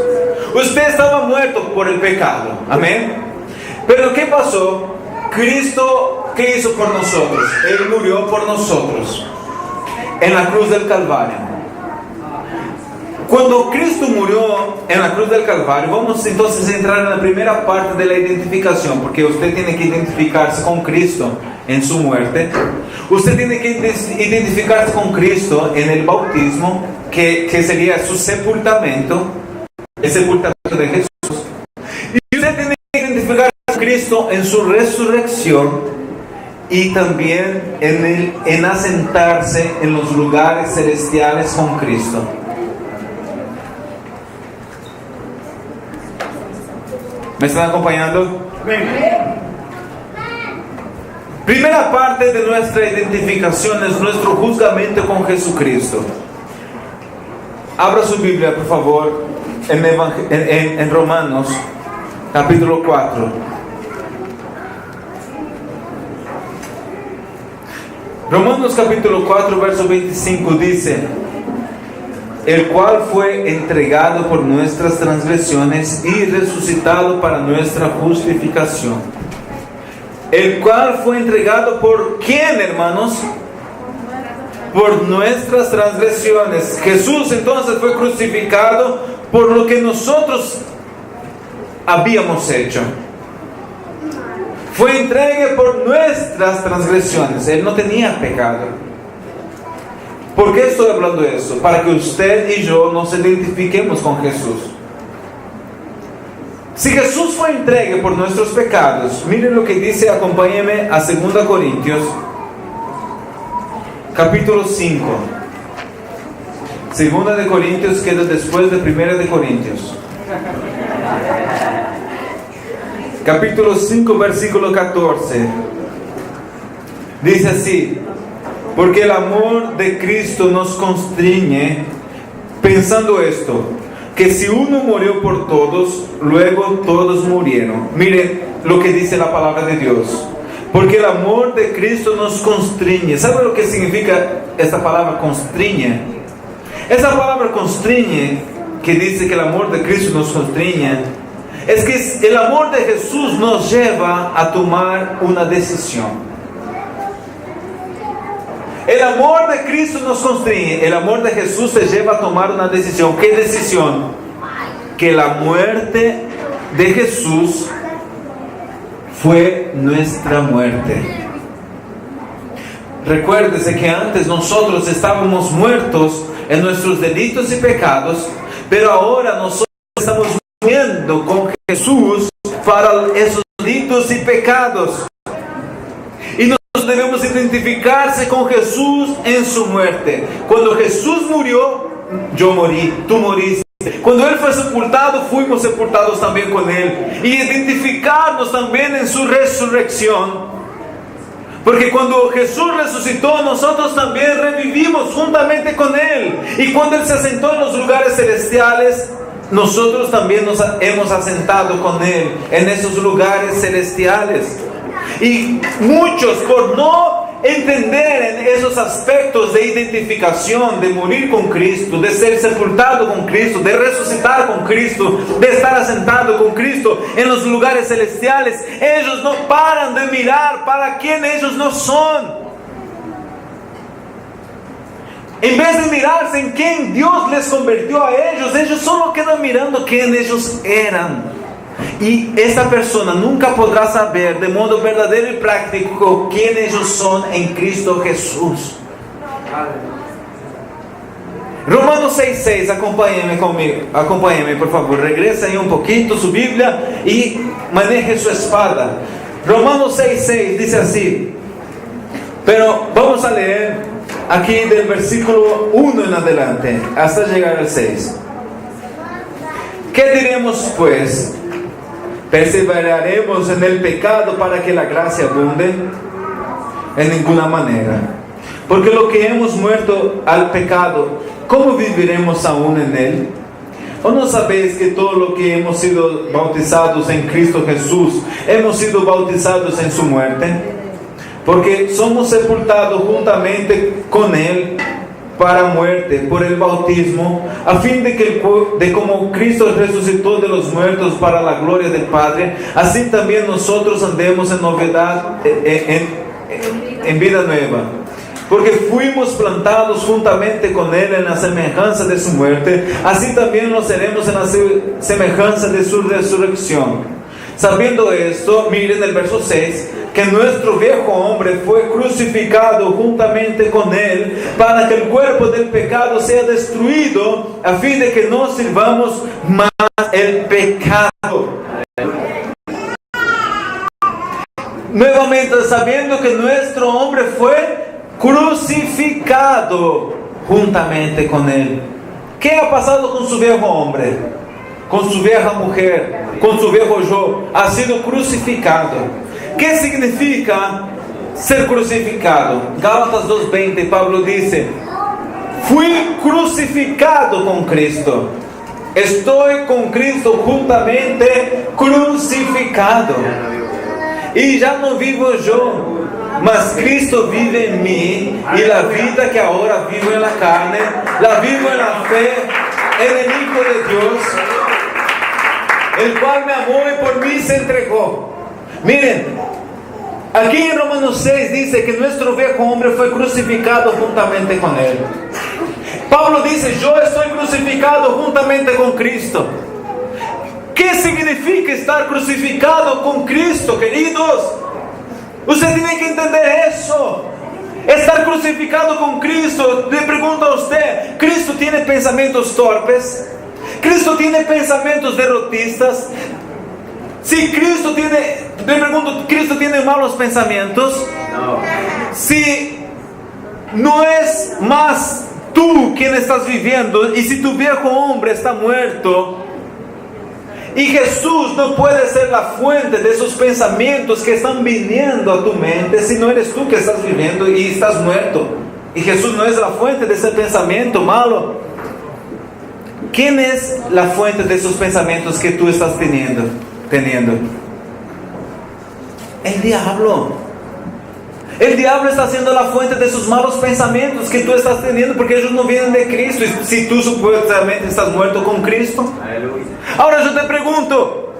Usted estaba muerto por el pecado, amén. Pero ¿qué pasó? Cristo, ¿qué hizo por nosotros? Él murió por nosotros en la cruz del Calvario. Cuando Cristo murió en la cruz del Calvario, vamos entonces a entrar en la primera parte de la identificación, porque usted tiene que identificarse con Cristo en su muerte. Usted tiene que identificarse con Cristo en el bautismo, que sería su sepultamiento, el sepultamiento de Jesús. Y usted tiene que identificarse con Cristo en su resurrección y también en asentarse en los lugares celestiales con Cristo. ¿Me están acompañando? Primera parte de nuestra identificación es nuestro juzgamiento con Jesucristo. Abra su Biblia, por favor, en Romanos, capítulo 4. Romanos capítulo 4, verso 25 dice: el cual fue entregado por nuestras transgresiones y resucitado para nuestra justificación. El cual fue entregado por ¿quién, hermanos? Por nuestras transgresiones. Jesús entonces fue crucificado por lo que nosotros habíamos hecho. Fue entregue por nuestras transgresiones. Él no tenía pecado. ¿Por qué estoy hablando de eso? Para que usted y yo nos identifiquemos con Jesús. Si Jesús fue entregue por nuestros pecados, miren lo que dice, acompáñenme a 2 Corintios, capítulo 5. 2 de Corintios queda después de 1 de Corintios. Capítulo 5, versículo 14. Dice así: porque el amor de Cristo nos constriñe, pensando esto, que si uno murió por todos, luego todos murieron. Miren lo que dice la palabra de Dios. Porque el amor de Cristo nos constriñe. ¿Sabe lo que significa esta palabra constriñe? Esa palabra constriñe, que dice que el amor de Cristo nos constriñe, es que el amor de Jesús nos lleva a tomar una decisión. El amor de Cristo nos constriñe. El amor de Jesús te lleva a tomar una decisión. ¿Qué decisión? Que la muerte de Jesús fue nuestra muerte. Recuérdese que antes nosotros estábamos muertos en nuestros delitos y pecados, pero ahora nosotros estamos muriendo con Jesús para esos delitos y pecados. Y debemos identificarse con Jesús en su muerte. Cuando Jesús murió, yo morí, tú moriste. Cuando Él fue sepultado, fuimos sepultados también con Él. Y identificarnos también en su resurrección. Porque cuando Jesús resucitó, nosotros también revivimos juntamente con Él. Y cuando Él se asentó en los lugares celestiales, nosotros también nos hemos asentado con Él en esos lugares celestiales. Y muchos, por no entender en esos aspectos de identificación, de morir con Cristo, de ser sepultado con Cristo, de resucitar con Cristo, de estar asentado con Cristo en los lugares celestiales, ellos no paran de mirar para quién ellos no son. En vez de mirarse en quién Dios les convirtió a ellos solo quedan mirando quién ellos eran. Y esta persona nunca podrá saber de modo verdadero y práctico quién ellos son en Cristo Jesús. Romanos 6:6, acompáñenme conmigo, acompáñenme por favor, regresa ahí un poquito su Biblia y maneje su espada. Romanos 6:6 dice así, pero vamos a leer aquí del versículo 1 en adelante hasta llegar al 6. ¿Qué diremos pues? ¿Perseveraremos en el pecado para que la gracia abunde? En ninguna manera. Porque lo que hemos muerto al pecado, ¿cómo viviremos aún en él? ¿O no sabéis que todo lo que hemos sido bautizados en Cristo Jesús, hemos sido bautizados en su muerte? Porque somos sepultados juntamente con Él para muerte por el bautismo, a fin de como Cristo resucitó de los muertos para la gloria del Padre, así también nosotros andemos en novedad, en vida nueva. Porque fuimos plantados juntamente con Él en la semejanza de su muerte, así también lo seremos en la semejanza de su resurrección. Sabiendo esto, miren el verso 6, que nuestro viejo hombre fue crucificado juntamente con Él, para que el cuerpo del pecado sea destruido, a fin de que no sirvamos más el pecado. Nuevamente, sabiendo que nuestro hombre fue crucificado juntamente con Él. ¿Qué ha pasado con su viejo hombre? Con su vieja mujer, con su viejo yo. Ha sido crucificado. ¿Qué significa ser crucificado? Gálatas 2:20, Pablo dice: fui crucificado con Cristo. Estoy con Cristo juntamente crucificado. Y ya no vivo yo, mas Cristo vive en mí, y la vida que ahora vivo en la carne, la vivo en la fe en el Hijo de Dios, el cual me amó y por mí se entregó. Miren, aquí en Romanos 6 dice que nuestro viejo hombre fue crucificado juntamente con Él. Pablo dice: yo estoy crucificado juntamente con Cristo. ¿Qué significa estar crucificado con Cristo, queridos? Usted tiene que entender eso. Estar crucificado con Cristo. Le pregunto a usted: ¿Cristo tiene pensamientos torpes? ¿Cristo tiene pensamientos derrotistas? Si Cristo tiene, le pregunto, ¿Cristo tiene malos pensamientos? No. Si no es más tú quien estás viviendo, y si tu viejo hombre está muerto, y Jesús no puede ser la fuente de esos pensamientos que están viniendo a tu mente, si no eres tú que estás viviendo y estás muerto, y Jesús no es la fuente de ese pensamiento malo, ¿quién es la fuente de esos pensamientos que tú estás teniendo? El diablo. El diablo está siendo la fuente de esos malos pensamientos que tú estás teniendo, porque ellos no vienen de Cristo. Y si tú supuestamente estás muerto con Cristo. Aleluya. Ahora yo te pregunto: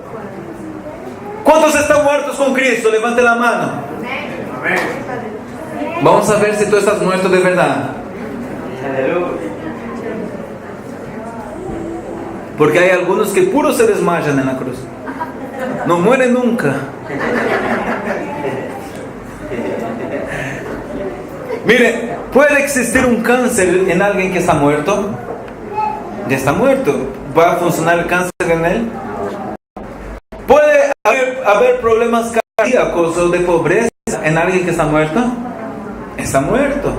¿cuántos están muertos con Cristo? Levante la mano. Amén. Vamos a ver si tú estás muerto de verdad. Aleluya. Porque hay algunos que puro se desmayan en la cruz. No mueren nunca. Mire, ¿puede existir un cáncer en alguien que está muerto? Ya está muerto. ¿Va a funcionar el cáncer en él? ¿Puede haber problemas cardíacos o de pobreza en alguien que está muerto? Está muerto.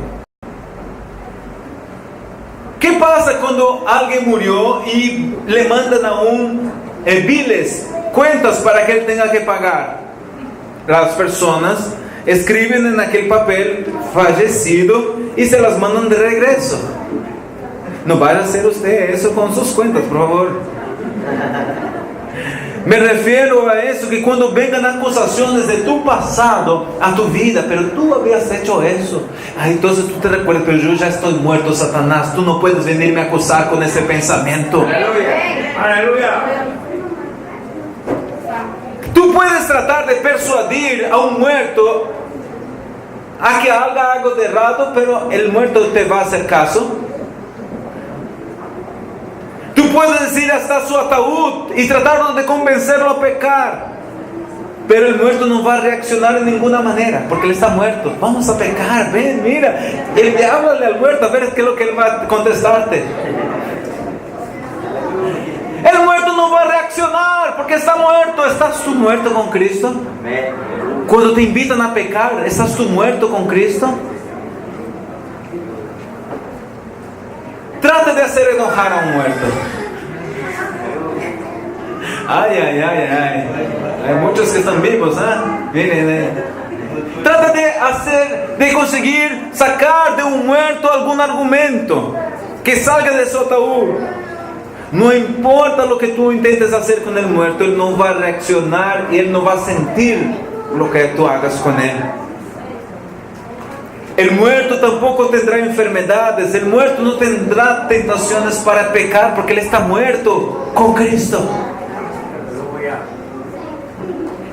¿Qué pasa cuando alguien murió y le mandan aún biles, cuentas para que él tenga que pagar? Las personas escriben en aquel papel fallecido y se las mandan de regreso. No vaya a hacer usted eso con sus cuentas, por favor. Me refiero a eso, que cuando vengan acusaciones de tu pasado a tu vida, pero tú habías hecho eso, entonces tú te recuerdas: pero yo ya estoy muerto, Satanás, tú no puedes venirme a acusar con ese pensamiento. Aleluya. Aleluya. Tú puedes tratar de persuadir a un muerto a que haga algo de errado, pero el muerto te va a hacer caso. Tú puedes ir hasta su ataúd y tratar de convencerlo a pecar, pero el muerto no va a reaccionar de ninguna manera, porque él está muerto. Vamos a pecar, ven, mira. Háblale al muerto a ver qué es lo que él va a contestarte. El muerto no va a reaccionar porque está muerto. ¿Estás tú muerto con Cristo? Amén. Cuando te invitan a pecar, ¿estás tú muerto con Cristo? Trate de hacer enojar a un muerto. Ay. Hay muchos que están vivos, Miren, Trate de conseguir sacar de un muerto algún argumento que salga de su ataúd. No importa lo que tú intentes hacer con el muerto, Él no va a reaccionar y Él no va a sentir lo que tú hagas con Él. El muerto tampoco tendrá enfermedades, el muerto no tendrá tentaciones para pecar, porque Él está muerto con Cristo.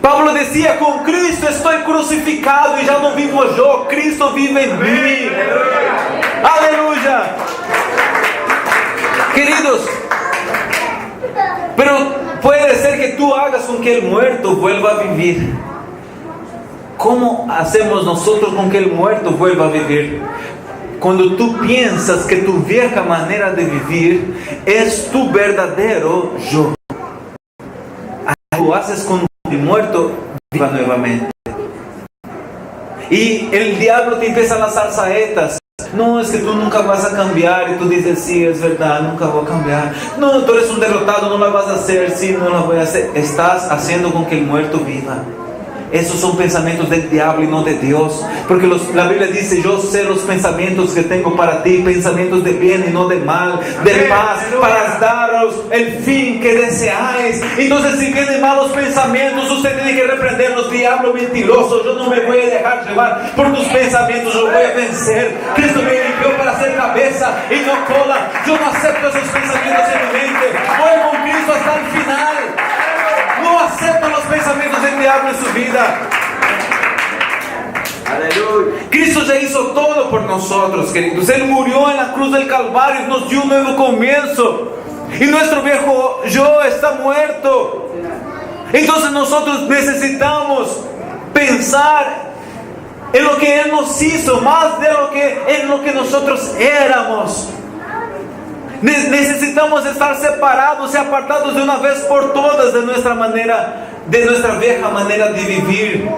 Pablo decía, con Cristo estoy crucificado y ya no vivo yo, Cristo vive en mí. Aleluya. Queridos, pero puede ser que tú hagas con que el muerto vuelva a vivir. ¿Cómo hacemos nosotros con que el muerto vuelva a vivir? Cuando tú piensas que tu vieja manera de vivir es tu verdadero yo. Lo haces con el muerto, viva nuevamente. Y el diablo te empieza a lanzar saetas. No, es que tú nunca vas a cambiar. Y tú dices, sí, es verdad, nunca voy a cambiar. No, tú eres un derrotado, no la vas a hacer. Sí, no la voy a hacer. Estás haciendo con que el muerto viva. Esos son pensamientos del diablo y no de Dios. Porque la Biblia dice, yo sé los pensamientos que tengo para ti, pensamientos de bien y no de mal, de paz, para daros el fin que deseáis. Entonces, si vienen malos pensamientos, usted tiene que reprenderlos. Diablo mentiroso, yo no me voy a dejar llevar por tus pensamientos, yo voy a vencer. Cristo me limpió para ser cabeza y no cola. Yo no acepto esos pensamientos en mi mente. Voy con Cristo hasta el final. No acepta los pensamientos del diablo en su vida. Aleluya. Cristo ya hizo todo por nosotros, queridos. Él murió en la cruz del Calvario y nos dio un nuevo comienzo. Y nuestro viejo yo está muerto. Entonces nosotros necesitamos pensar en lo que Él nos hizo, más de lo que nosotros éramos. Necesitamos estar separados y apartados de una vez por todas de nuestra vieja manera de vivir,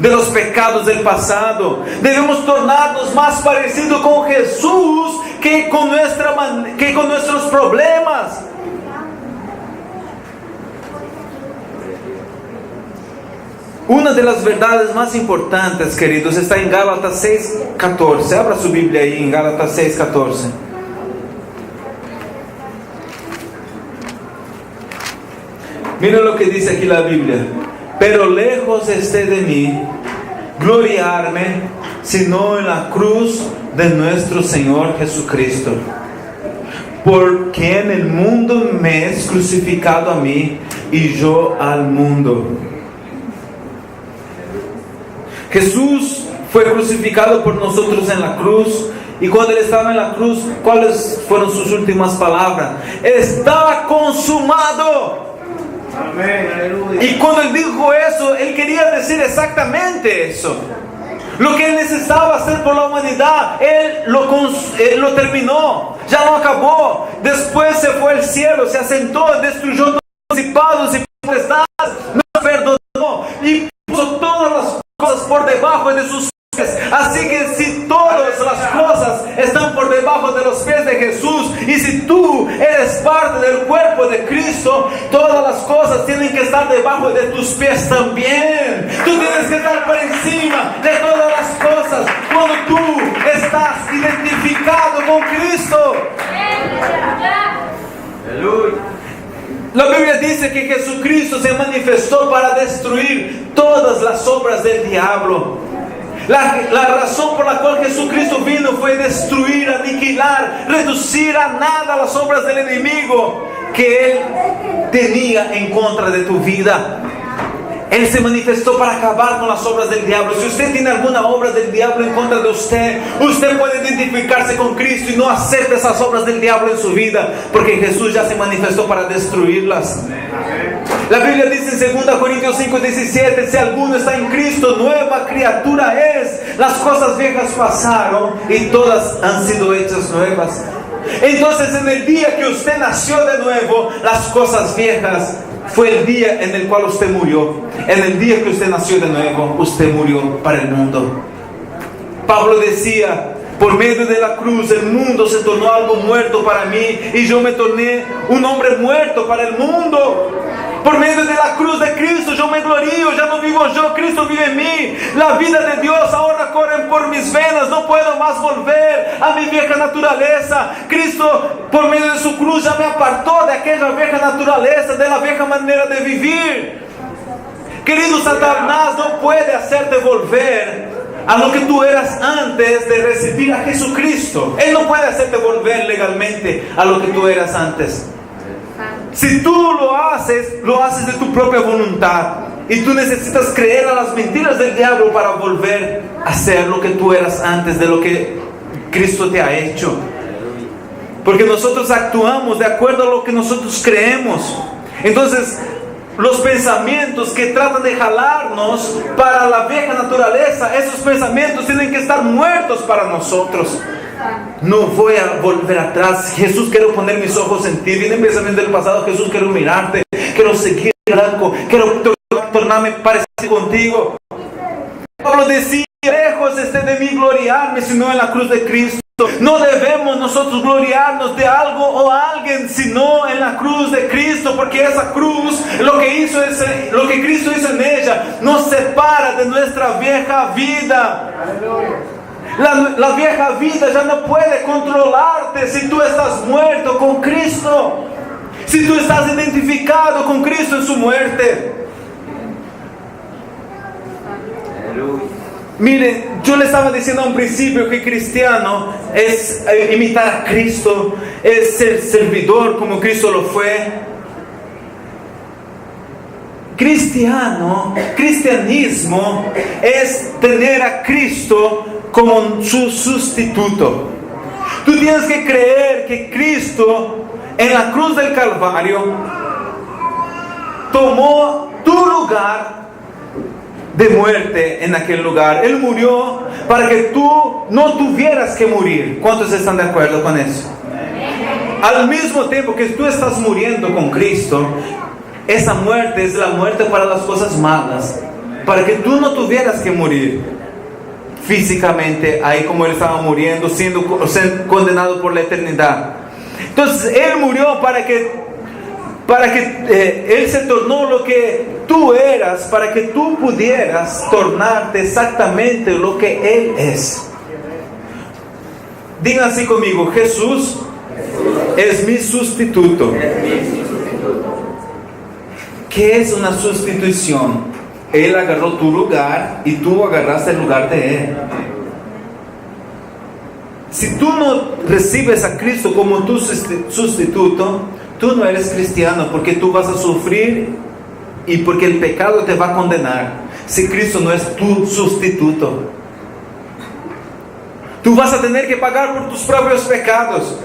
de los pecados del pasado. Debemos tornarnos más parecidos con Jesús que con nuestros problemas. Una de las verdades más importantes, queridos, está en Gálatas 6:14. Abra su Biblia ahí en Gálatas 6:14. Mira lo que dice aquí la Biblia. Pero lejos esté de mí gloriarme, sino en la cruz de nuestro Señor Jesucristo, por quien el mundo me es crucificado a mí y yo al mundo. Jesús fue crucificado por nosotros en la cruz. Y cuando Él estaba en la cruz, ¿cuáles fueron sus últimas palabras? Está consumado. Amén, aleluya. Y cuando Él dijo eso, Él quería decir exactamente eso. Lo que Él necesitaba hacer por la humanidad, Él lo terminó. Ya no acabó. Después se fue al cielo, se asentó, destruyó los principados y potestades, nos perdonó y puso todas las cosas por debajo de sus pies. Así que si todas las cosas están por debajo de los pies de Jesús, y si tú eres parte del cuerpo de Cristo, todas las cosas tienen que estar debajo de tus pies también. Tú tienes que estar por encima de todas las cosas cuando tú estás identificado con Cristo. Aleluya. La Biblia dice que Jesucristo se manifestó para destruir todas las obras del diablo. La razón por la cual Jesucristo vino fue destruir, aniquilar, reducir a nada las obras del enemigo que Él tenía en contra de tu vida. Él se manifestó para acabar con las obras del diablo. Si usted tiene alguna obra del diablo en contra de usted, usted puede identificarse con Cristo y no acepte esas obras del diablo en su vida, porque Jesús ya se manifestó para destruirlas. La Biblia dice en 2 Corintios 5:17, si alguno está en Cristo, nueva criatura es. Las cosas viejas pasaron y todas han sido hechas nuevas. Entonces, en el día que usted nació de nuevo, las cosas viejas fue el día en el cual usted murió. En el día que usted nació de nuevo, usted murió para el mundo. Pablo decía, por medio de la cruz el mundo se tornó algo muerto para mí, y yo me torné un hombre muerto para el mundo. Por medio de la cruz de Cristo yo me glorío, ya no vivo yo, Cristo vive en mí. La vida de Dios ahora corre por mis venas, no puedo más volver a mi vieja naturaleza. Cristo, por medio de su cruz, ya me apartó de aquella vieja naturaleza, de la vieja manera de vivir. Querido, Satanás no puede hacerte volver a lo que tú eras antes de recibir a Jesucristo. Él no puede hacerte volver legalmente a lo que tú eras antes. Si tú lo haces de tu propia voluntad. Y tú necesitas creer a las mentiras del diablo para volver a ser lo que tú eras antes de lo que Cristo te ha hecho. Porque nosotros actuamos de acuerdo a lo que nosotros creemos. Entonces, los pensamientos que tratan de jalarnos para la vieja naturaleza, esos pensamientos tienen que estar muertos para nosotros. No voy a volver atrás. Jesús, quiero poner mis ojos en ti. Viene pensamiento del pasado. Jesús, quiero mirarte. Quiero seguir blanco. Quiero tornarme parecido contigo. Pablo decía: lejos esté de mí gloriarme, sino en la cruz de Cristo. No debemos nosotros gloriarnos de algo o alguien, sino en la cruz de Cristo, porque esa cruz, lo que Cristo hizo en ella, nos separa de nuestra vieja vida. La vieja vida ya no puede controlarte si tú estás muerto con Cristo, si tú estás identificado con Cristo en su muerte. Miren, yo les estaba diciendo a un principio que cristiano es imitar a Cristo, es ser servidor como Cristo lo fue. Cristianismo es tener a Cristo como su sustituto. Tú tienes que creer que Cristo en la cruz del Calvario tomó tu lugar de muerte en aquel lugar. Él murió para que tú no tuvieras que morir. ¿Cuántos están de acuerdo con eso? Al mismo tiempo que tú estás muriendo con Cristo, esa muerte es la muerte para las cosas malas, para que tú no tuvieras que morir físicamente ahí como Él estaba muriendo, siendo condenado por la eternidad. Entonces Él murió para que Él se tornó lo que tú eras, para que tú pudieras tornarte exactamente lo que Él es. Digan así conmigo: Jesús es mi sustituto. ¿Qué es una sustitución? Él agarró tu lugar y tú agarraste el lugar de Él. Si tú no recibes a Cristo como tu sustituto, tú no eres cristiano, porque tú vas a sufrir y porque el pecado te va a condenar. Si Cristo no es tu sustituto, tú vas a tener que pagar por tus propios pecados.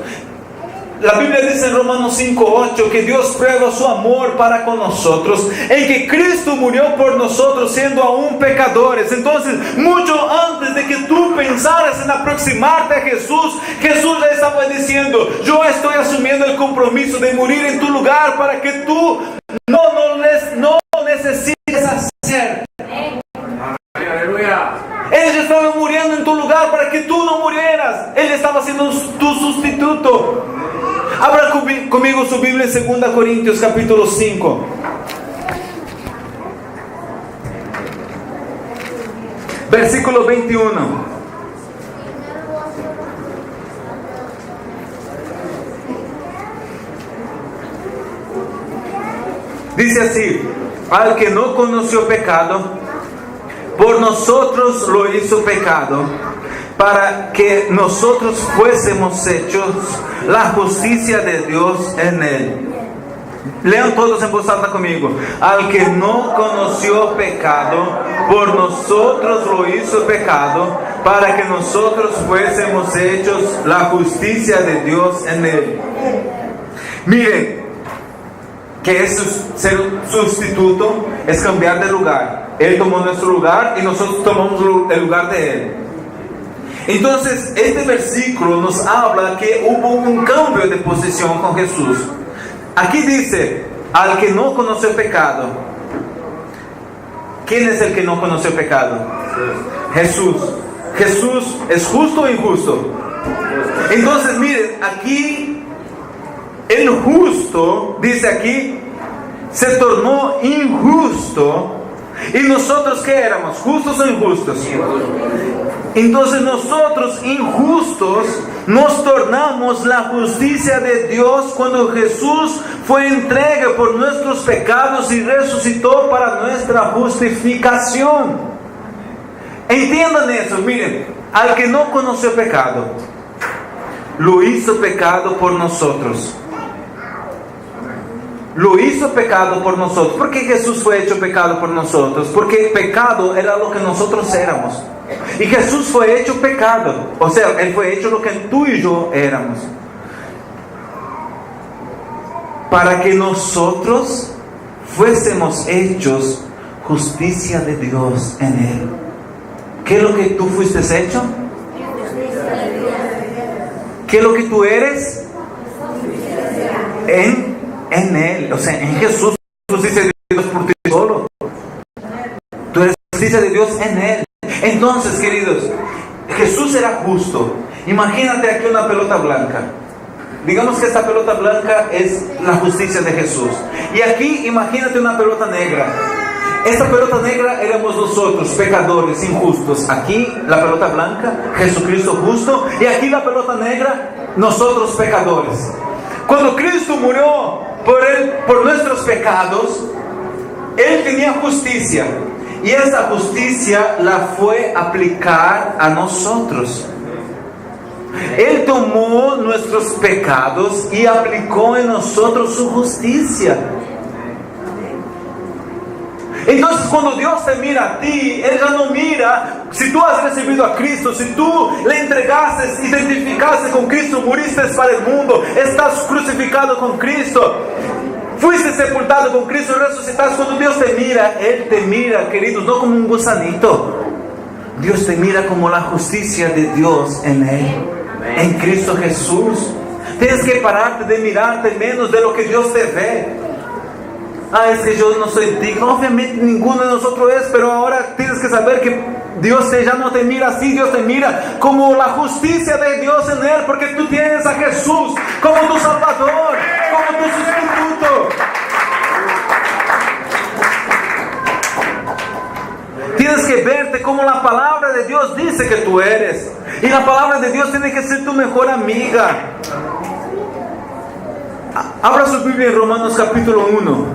La Biblia dice en Romanos 5:8 que Dios prueba su amor para con nosotros en que Cristo murió por nosotros siendo aún pecadores. Entonces, mucho antes de que tú pensaras en aproximarte a Jesús, Jesús ya estaba diciendo: yo estoy asumiendo el compromiso de morir en tu lugar para que tú no necesites hacer. Aleluya. Él ya estaba muriendo en tu lugar para que tú no murieras. Él estaba siendo tu sustituto. Abra conmigo su Biblia en 2 Corintios capítulo 5. Versículo 21. Dice así: al que no conoció pecado, por nosotros lo hizo pecado, para que nosotros fuésemos hechos la justicia de Dios en Él. Lean todos en voz alta conmigo: al que no conoció pecado, por nosotros lo hizo pecado, para que nosotros fuésemos hechos la justicia de Dios en Él. Miren, que es ser sustituto, es cambiar de lugar. Él tomó nuestro lugar y nosotros tomamos el lugar de Él. Entonces, este versículo nos habla que hubo un cambio de posición con Jesús. Aquí dice: al que no conoció pecado. ¿Quién es el que no conoció pecado? Jesús. ¿Jesús es justo o injusto? Entonces, miren, aquí el justo, dice aquí, se tornó injusto. ¿Y nosotros qué éramos? ¿Justos o injustos? Entonces nosotros injustos nos tornamos la justicia de Dios cuando Jesús fue entregue por nuestros pecados y resucitó para nuestra justificación. Entiendan eso, miren, al que no conoció pecado, lo hizo pecado por nosotros. Lo hizo pecado por nosotros. ¿Por qué Jesús fue hecho pecado por nosotros? Porque pecado era lo que nosotros éramos. Y Jesús fue hecho pecado. O sea, Él fue hecho lo que tú y yo éramos. Para que nosotros fuésemos hechos justicia de Dios en Él. ¿Qué es lo que tú fuiste hecho? ¿Qué es lo que tú eres? En Él, o sea, en Jesús, justicia de Dios por ti solo. Tú eres justicia de Dios en Él. Entonces, queridos, Jesús era justo. Imagínate aquí una pelota blanca. Digamos que esta pelota blanca es la justicia de Jesús. Y aquí imagínate una pelota negra. Esta pelota negra éramos nosotros, pecadores, injustos. Aquí la pelota blanca, Jesucristo justo. Y aquí la pelota negra, nosotros pecadores. Cuando Cristo murió por nuestros pecados, Él tenía justicia. Y esa justicia la fue a aplicar a nosotros. Él tomó nuestros pecados y aplicó en nosotros su justicia. Entonces cuando Dios te mira a ti, Él ya no mira si tú has recibido a Cristo, si tú le entregaste, identificaste con Cristo, muriste para el mundo, estás crucificado con Cristo, fuiste sepultado con Cristo, resucitaste. Cuando Dios te mira, Él te mira, queridos, no como un gusanito. Dios te mira como la justicia de Dios en Él, en Cristo Jesús. Tienes que pararte de mirarte menos de lo que Dios te ve. Es que yo no soy digno. Obviamente ninguno de nosotros es, pero ahora tienes que saber que Dios ya no te mira así. Dios te mira como la justicia de Dios en Él, porque tú tienes a Jesús como tu Salvador, como tu sustituto. Tienes que verte como la palabra de Dios dice que tú eres. Y la palabra de Dios tiene que ser tu mejor amiga. Abra su Biblia en Romanos capítulo 1,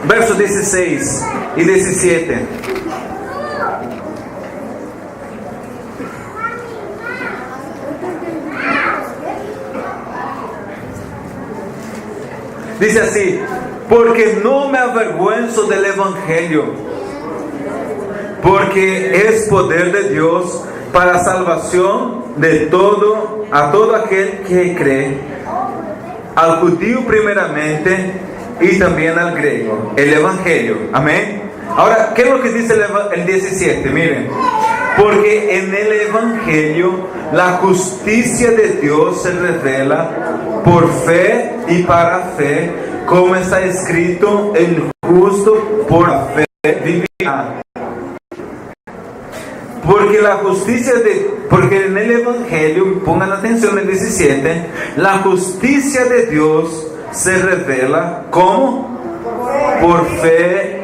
versos 16 y 17. Dice así: porque no me avergüenzo del Evangelio, porque es poder de Dios para salvación a todo aquel que cree, al judío primeramente y también al griego. El Evangelio, amén. Ahora, ¿qué es lo que dice el 17? Miren: porque en el Evangelio la justicia de Dios se revela por fe y para fe, como está escrito: el justo por fe vivirá. Porque en el Evangelio, pongan atención en el 17, la justicia de Dios se revela ¿cómo? Por fe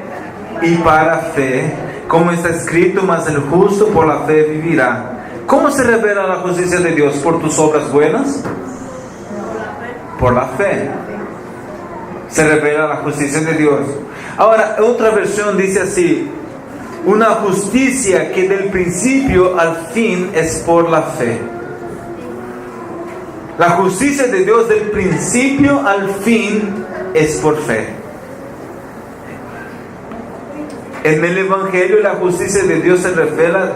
y para fe, como está escrito: mas el justo por la fe vivirá. ¿Cómo se revela la justicia de Dios? ¿Por tus obras buenas? Por la fe se revela la justicia de Dios. Ahora, otra versión dice así: una justicia que del principio al fin es por la fe. La justicia de Dios del principio al fin es por fe. En el Evangelio la justicia de Dios se revela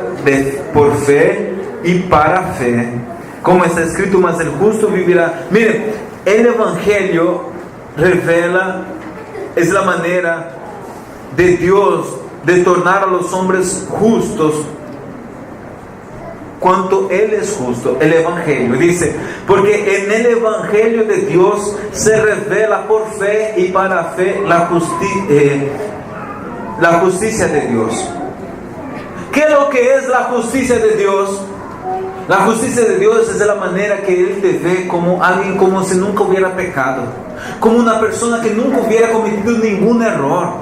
por fe y para fe, como está escrito: mas el justo vivirá. Miren, el Evangelio revela, es la manera de Dios de tornar a los hombres justos cuanto Él es justo. El Evangelio dice: porque en el Evangelio de Dios se revela por fe y para fe la justicia de Dios. ¿Qué es lo que es la justicia de Dios? La justicia de Dios es de la manera que Él te ve como alguien como si nunca hubiera pecado, como una persona que nunca hubiera cometido ningún error.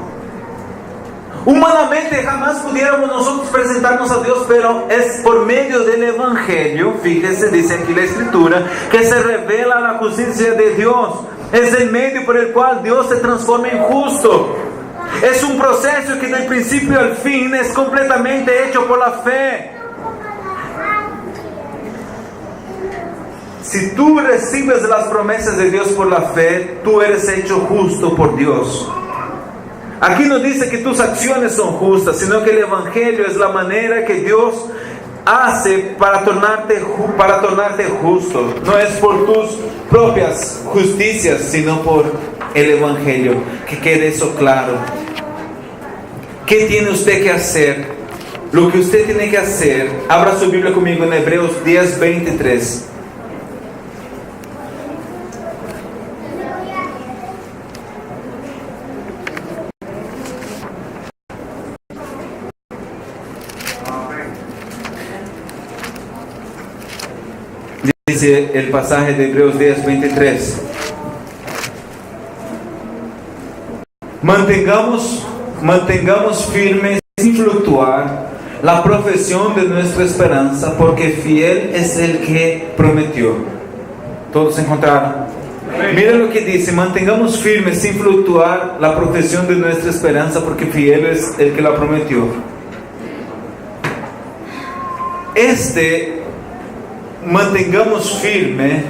Humanamente jamás pudiéramos nosotros presentarnos a Dios, pero es por medio del Evangelio, fíjese, dice aquí la Escritura, que se revela la justicia de Dios. Es el medio por el cual Dios se transforma en justo. Es un proceso que del principio al fin es completamente hecho por la fe. Si tú recibes las promesas de Dios por la fe, tú eres hecho justo por Dios. Aquí no dice que tus acciones son justas, sino que el Evangelio es la manera que Dios hace para tornarte justo. No es por tus propias justicias, sino por el Evangelio. Que quede eso claro. ¿Qué tiene usted que hacer? Lo que usted tiene que hacer, abra su Biblia conmigo en Hebreos 10:23. Dice el pasaje de Hebreos 10:23. Mantengamos firmes sin fluctuar la profesión de nuestra esperanza, porque fiel es el que prometió. ¿Todos encontraron? Miren lo que dice: mantengamos firmes sin fluctuar la profesión de nuestra esperanza, porque fiel es el que la prometió. Mantengamos firme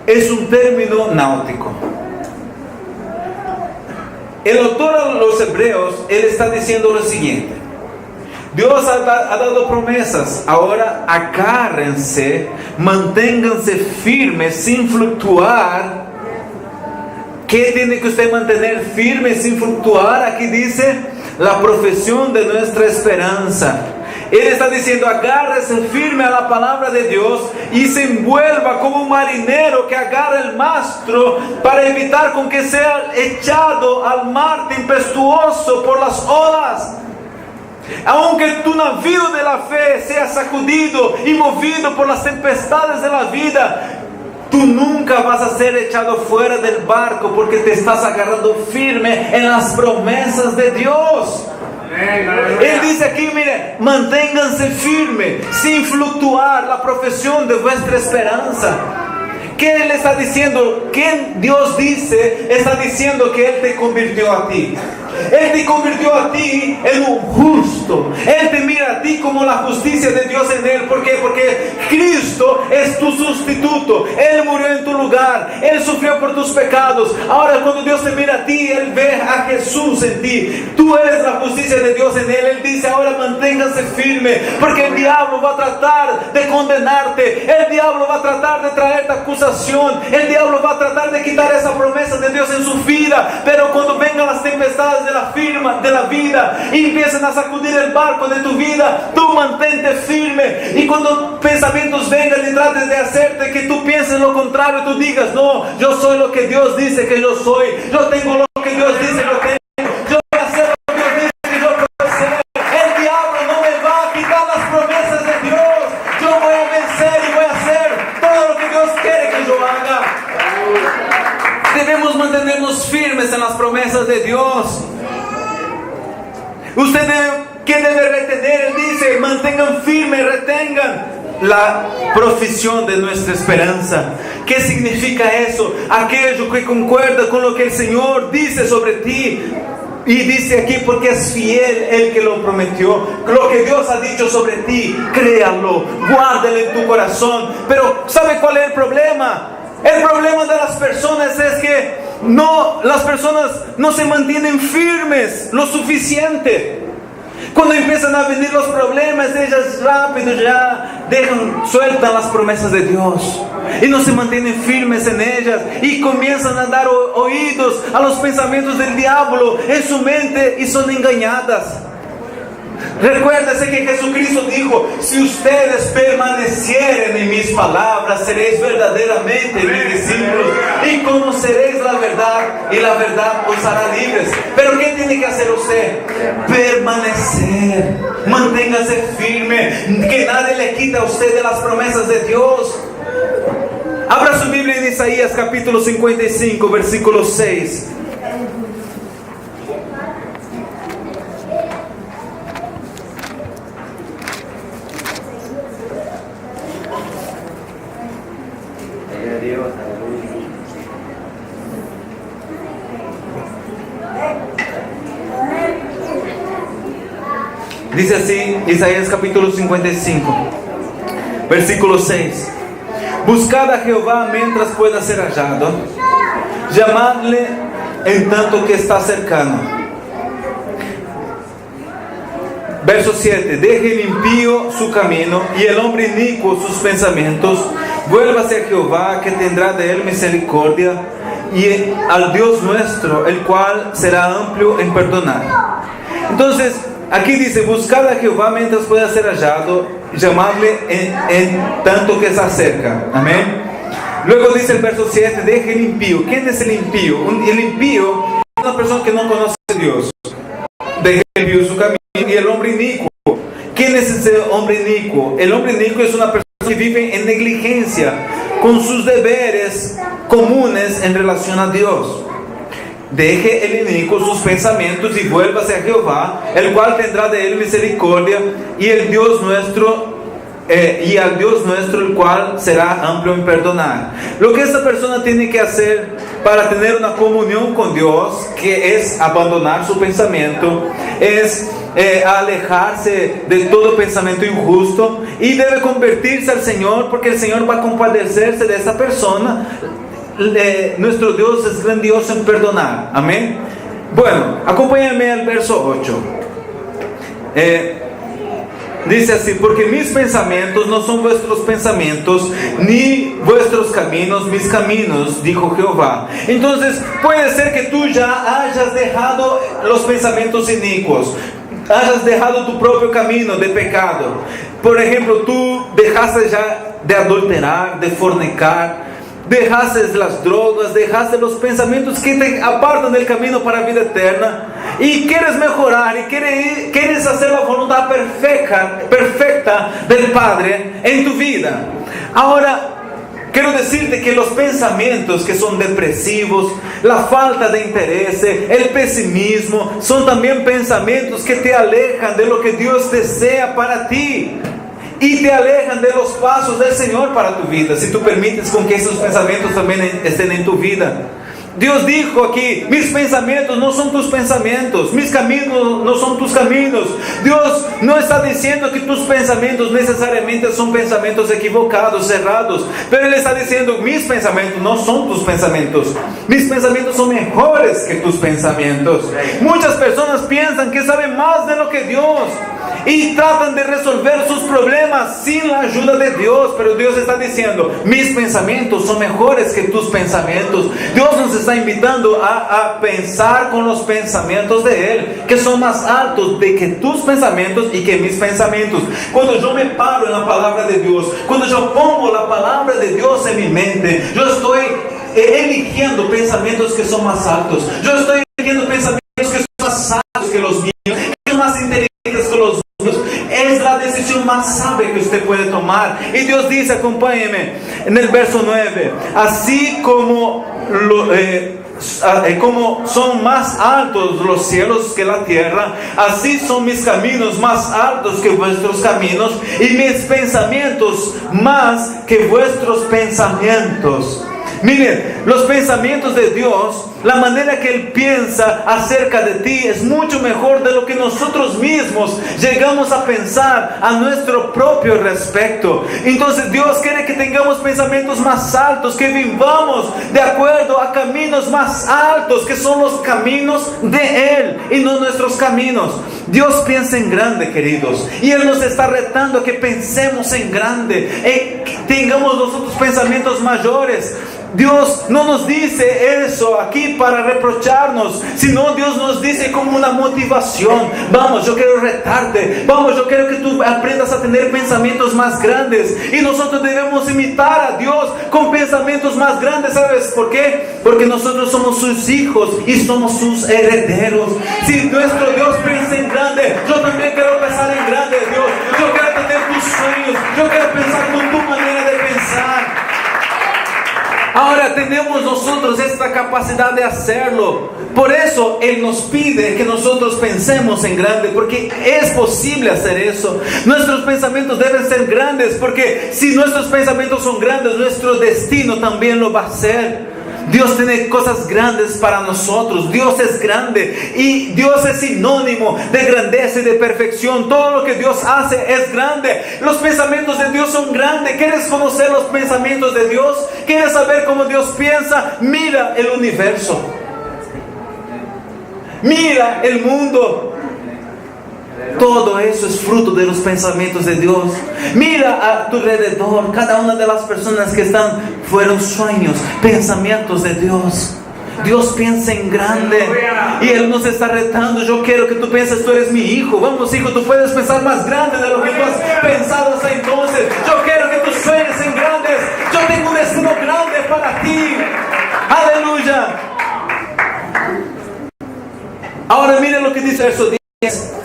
es un término náutico. El autor a los Hebreos, él está diciendo lo siguiente: Dios ha dado promesas, ahora agárrense, manténganse firmes sin fluctuar. ¿Qué tiene que usted mantener firme sin fluctuar? Aquí dice la profesión de nuestra esperanza. Él está diciendo: agárrese firme a la palabra de Dios y se envuelva como un marinero que agarra el mastro para evitar con que sea echado al mar tempestuoso por las olas. Aunque tu navío de la fe sea sacudido y movido por las tempestades de la vida, tú nunca vas a ser echado fuera del barco, porque te estás agarrando firme en las promesas de Dios. Él dice aquí, mire, manténganse firmes, sin fluctuar la profesión de vuestra esperanza. ¿Qué Él está diciendo? ¿Qué Dios dice? Está diciendo que Él te convirtió a ti. Él te convirtió a ti en un justo. Él te mira a ti como la justicia de Dios en Él. ¿Por qué? Porque Cristo es tu sustituto. Él murió en tu lugar. Él sufrió por tus pecados. Ahora cuando Dios te mira a ti, Él ve a Jesús en ti. Tú eres la justicia de Dios en Él. Él dice: ahora manténganse firme, porque el diablo va a tratar de condenarte. El diablo va a tratar de traerte acusación. El diablo va a tratar de quitar esa promesa de Dios en su vida. Pero cuando vengan las tempestades de la vida y empiezan a sacudir el barco de tu vida, tú mantente firme. Y cuando pensamientos vengan y traten de hacerte que tú pienses lo contrario, tú digas: no, yo soy lo que Dios dice que yo soy. Yo tengo lo que Dios dice que yo tengo. Yo voy a hacer lo que Dios dice que yo puedo hacer. El diablo no me va a quitar las promesas de Dios. Yo voy a vencer y voy a hacer todo lo que Dios quiere que yo haga. Debemos mantenernos firmes en las promesas de Dios. ¿Qué debe retener? Él dice: mantengan firme, retengan la profesión de nuestra esperanza. ¿Qué significa eso? Aquello que concuerda con lo que el Señor dice sobre ti. Y dice aquí: porque es fiel el que lo prometió. Lo que Dios ha dicho sobre ti, créalo, guárdalo en tu corazón. Pero ¿sabe cuál es el problema? El problema de las personas es que las personas no se mantienen firmes lo suficiente. Cuando empiezan a venir los problemas, ellas rápido ya sueltan las promesas de Dios y no se mantienen firmes en ellas, y comienzan a dar oídos a los pensamientos del diablo en su mente y son engañadas. Recuérdese que Jesucristo dijo: si ustedes permanecieren en mis palabras, seréis verdaderamente mis discípulos y conoceréis la verdad, y la verdad os hará libres. Pero ¿qué tiene que hacer usted? Permanecer. Manténgase firme, que nadie le quita a usted de las promesas de Dios. Abra su Biblia en Isaías capítulo 55, versículo 6. Dice así, Isaías capítulo 55, versículo 6. Buscad a Jehová mientras pueda ser hallado, llamadle en tanto que está cercano. Verso 7. Deje el impío su camino y el hombre inicuo sus pensamientos. Vuélvase a Jehová, que tendrá de él misericordia, y al Dios nuestro, el cual será amplio en perdonar. Entonces, aquí dice, buscad a Jehová mientras pueda ser hallado, llamadle en tanto que se acerca. Amén. Luego dice el verso 7, deje el impío. ¿Quién es el impío? El impío es una persona que no conoce a Dios. Deje el impío su camino y el hombre inicuo. ¿Quién es ese hombre inicuo? El hombre inicuo es una persona que vive en negligencia con sus deberes comunes en relación a Dios. Deje el inicuo sus pensamientos y vuélvase a Jehová, el cual tendrá de él misericordia, y al Dios nuestro, el cual será amplio en perdonar. Lo que esta persona tiene que hacer para tener una comunión con Dios, que es abandonar su pensamiento, es alejarse de todo pensamiento injusto, y debe convertirse al Señor, porque el Señor va a compadecerse de esta persona. Nuestro Dios es grandioso en perdonar. Amén. Bueno, acompáñame al verso 8. Dice así: porque mis pensamientos no son vuestros pensamientos, ni vuestros caminos mis caminos, dijo Jehová. Entonces puede ser que tú ya hayas dejado los pensamientos inicuos, hayas dejado tu propio camino de pecado. Por ejemplo, tú dejaste ya de adulterar, de fornicar, dejaste las drogas, dejaste los pensamientos que te apartan del camino para la vida eterna, y quieres mejorar y quieres hacer la voluntad perfecta del Padre en tu vida. Ahora, quiero decirte que los pensamientos que son depresivos, la falta de interés, el pesimismo, son también pensamientos que te alejan de lo que Dios desea para ti, y te alejan de los pasos del Señor para tu vida, si tú permites con que esos pensamientos también estén en tu vida. Dios dijo aquí: mis pensamientos no son tus pensamientos, mis caminos no son tus caminos. Dios no está diciendo que tus pensamientos necesariamente son pensamientos equivocados, cerrados, pero Él está diciendo: mis pensamientos no son tus pensamientos, mis pensamientos son mejores que tus pensamientos. Muchas personas piensan que saben más de lo que Dios, y tratan de resolver sus problemas sin la ayuda de Dios, pero Dios está diciendo: mis pensamientos son mejores que tus pensamientos. Dios nos está invitando a pensar con los pensamientos de Él, que son más altos de que tus pensamientos y que mis pensamientos. Cuando yo me paro en la palabra de Dios, cuando yo pongo la palabra de Dios en mi mente, yo estoy eligiendo pensamientos que son más altos. Yo estoy eligiendo pensamientos que son más altos que los míos, que son más inteligentes que los míos. Es la decisión más sabia que usted puede tomar. Y Dios dice, acompáñeme en el verso 9: así como son más altos los cielos que la tierra, así son mis caminos más altos que vuestros caminos, y mis pensamientos más que vuestros pensamientos. Miren, los pensamientos de Dios, la manera que Él piensa acerca de ti, es mucho mejor de lo que nosotros mismos llegamos a pensar a nuestro propio respecto. Entonces Dios quiere que tengamos pensamientos más altos, que vivamos de acuerdo a caminos más altos, que son los caminos de Él y no nuestros caminos. Dios piensa en grande, queridos, y Él nos está retando a que pensemos en grande, que tengamos nosotros pensamientos mayores. Dios no nos dice eso aquí para reprocharnos, sino Dios nos dice como una motivación. Vamos, yo quiero retarte. Vamos, yo quiero que tú aprendas a tener pensamientos más grandes. Y nosotros debemos imitar a Dios con pensamientos más grandes. ¿Sabes por qué? Porque nosotros somos sus hijos y somos sus herederos. Si nuestro Dios piensa en grande, yo también quiero pensar en grande. Ya tenemos nosotros esta capacidad de hacerlo. Por eso Él nos pide que nosotros pensemos en grande, porque es posible hacer eso. Nuestros pensamientos deben ser grandes, porque si nuestros pensamientos son grandes, nuestro destino también lo va a ser. Dios tiene cosas grandes para nosotros. Dios es grande y Dios es sinónimo de grandeza y de perfección. Todo lo que Dios hace es grande. Los pensamientos de Dios son grandes. ¿Quieres conocer los pensamientos de Dios? ¿Quieres saber cómo Dios piensa? Mira el universo. Mira el mundo. Todo eso es fruto de los pensamientos de Dios. Mira a tu alrededor. Cada una de las personas que están fueron sueños, pensamientos de Dios. Dios piensa en grande y Él nos está retando. Yo quiero que tú pienses, tú eres mi hijo. Vamos, hijo, tú puedes pensar más grande de lo que tú has pensado hasta entonces. Yo quiero que tú sueñes en grandes. Yo tengo un destino grande para ti. Aleluya. Ahora miren lo que dice el verso 10.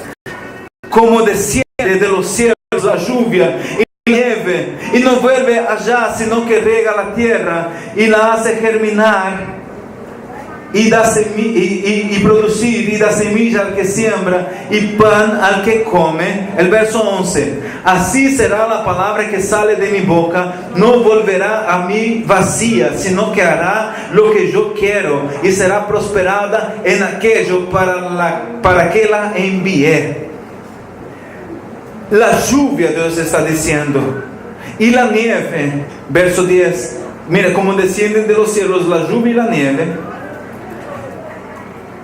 Como desciende de los cielos la lluvia y la nieve, y no vuelve allá, sino que riega la tierra y la hace germinar y producir, y da semilla al que siembra y pan al que come. El verso 11. Así será la palabra que sale de mi boca, no volverá a mí vacía, sino que hará lo que yo quiero y será prosperada en aquello para que la envié. La lluvia, Dios está diciendo, y la nieve, verso 10. Mira cómo descienden de los cielos la lluvia y la nieve,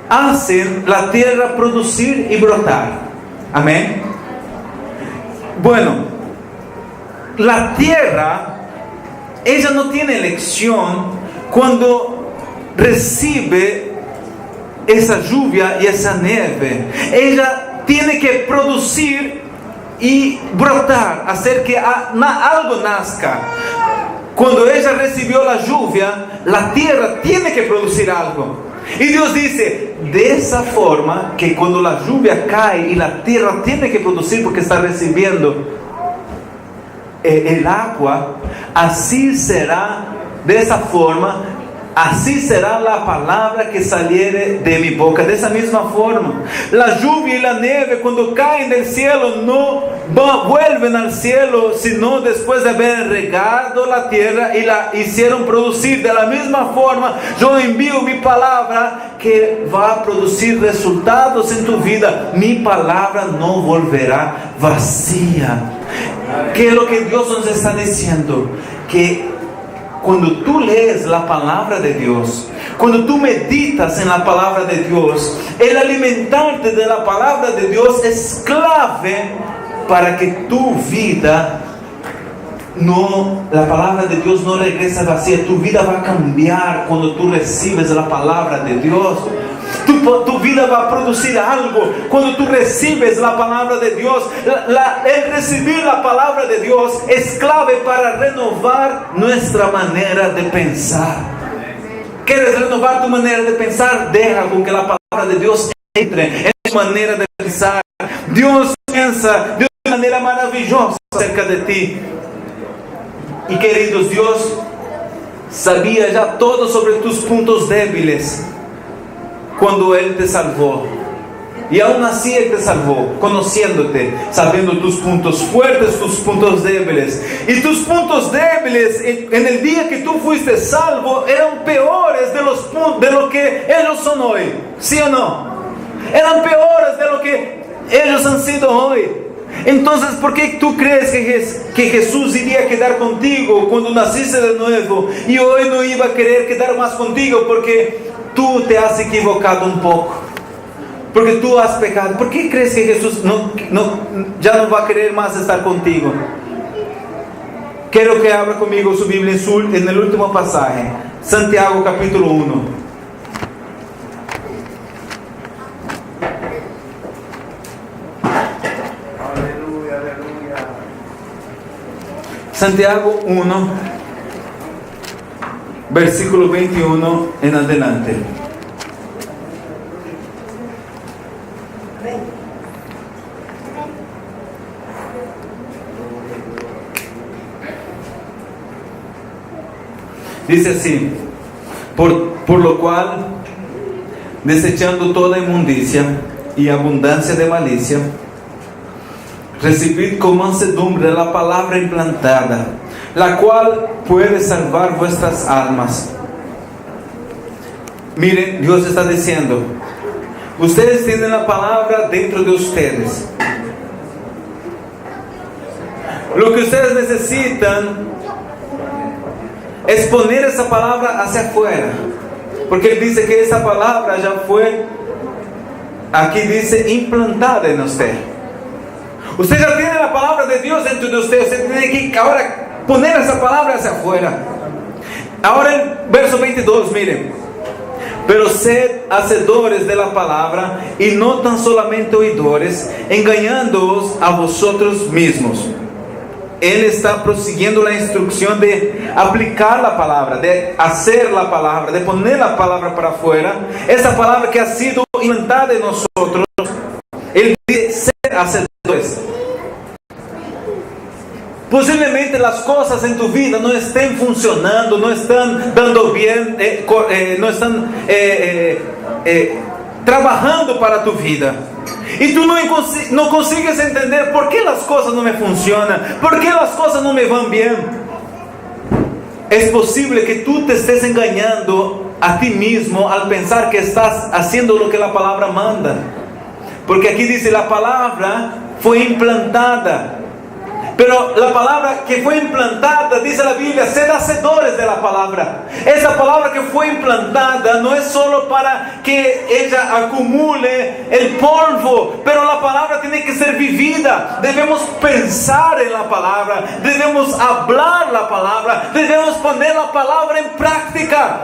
hacen la tierra producir y brotar. Amén. Bueno, la tierra, ella no tiene elección cuando recibe esa lluvia y esa nieve. Ella tiene que producir y brotar, hacer que algo nazca. Cuando ella recibió la lluvia, la tierra tiene que producir algo. Y Dios dice, de esa forma que cuando la lluvia cae y la tierra tiene que producir porque está recibiendo el agua, así será, de esa forma, así será la palabra que saliere de mi boca. De esa misma forma, la lluvia y la nieve cuando caen del cielo no vuelven al cielo, sino después de haber regado la tierra y la hicieron producir. De la misma forma, yo envío mi palabra que va a producir resultados en tu vida. Mi palabra no volverá vacía. ¿Qué es lo que Dios nos está diciendo? Que cuando tú lees la palabra de Dios, cuando tú meditas en la palabra de Dios, el alimentarte de la palabra de Dios es clave para que tu vida la palabra de Dios no regresa vacía. Tu vida va a cambiar cuando tú recibes la palabra de Dios. Tu vida va a producir algo cuando tú recibes la palabra de Dios. El recibir la palabra de Dios es clave para renovar nuestra manera de pensar. ¿Quieres renovar tu manera de pensar? Deja con que la palabra de Dios entre en tu manera de pensar. Dios piensa de una manera maravillosa acerca de ti. Y queridos, Dios sabía ya todo sobre tus puntos débiles cuando Él te salvó. Y aún así Él te salvó, conociéndote, sabiendo tus puntos fuertes, tus puntos débiles. Y tus puntos débiles en el día que tú fuiste salvo eran peores de lo que ellos son hoy. ¿Sí o no? Eran peores de lo que ellos han sido hoy. Entonces, ¿por qué tú crees que Jesús iría a quedar contigo cuando naciste de nuevo y hoy no iba a querer quedar más contigo? Porque tú te has equivocado un poco, porque tú has pecado. ¿Por qué crees que Jesús ya no va a querer más estar contigo? Quiero que abra conmigo su Biblia en el último pasaje, Santiago capítulo 1. Santiago 1, versículo 21 en adelante. Dice así: Por lo cual, desechando toda inmundicia y abundancia de malicia, recibid con mansedumbre la palabra implantada, la cual puede salvar vuestras almas. Miren, Dios está diciendo, ustedes tienen la palabra dentro de ustedes. Lo que ustedes necesitan es poner esa palabra hacia afuera, porque Él dice que esa palabra ya fue, aquí dice, implantada en usted. Usted ya tiene la palabra de Dios dentro de usted. Usted tiene que ahora poner esa palabra hacia afuera. Ahora el verso 22, miren. Pero sed hacedores de la palabra y no tan solamente oidores, engañándoos a vosotros mismos. Él está prosiguiendo la instrucción de aplicar la palabra, de hacer la palabra, de poner la palabra para afuera. Esa palabra que ha sido implantada en nosotros. Él dice ser hacedores. Posiblemente las cosas en tu vida no estén funcionando, no están dando bien, no están trabajando para tu vida. Y tú no consigues entender por qué las cosas no me funcionan, por qué las cosas no me van bien. Es posible que tú te estés engañando a ti mismo al pensar que estás haciendo lo que la palabra manda. Porque aquí dice, la palabra fue implantada. Pero la palabra que fue implantada, dice la Biblia, sed hacedores de la palabra. Esa palabra que fue implantada no es solo para que ella acumule el polvo, pero la palabra tiene que ser vivida. Debemos pensar en la palabra, debemos hablar la palabra, debemos poner la palabra en práctica.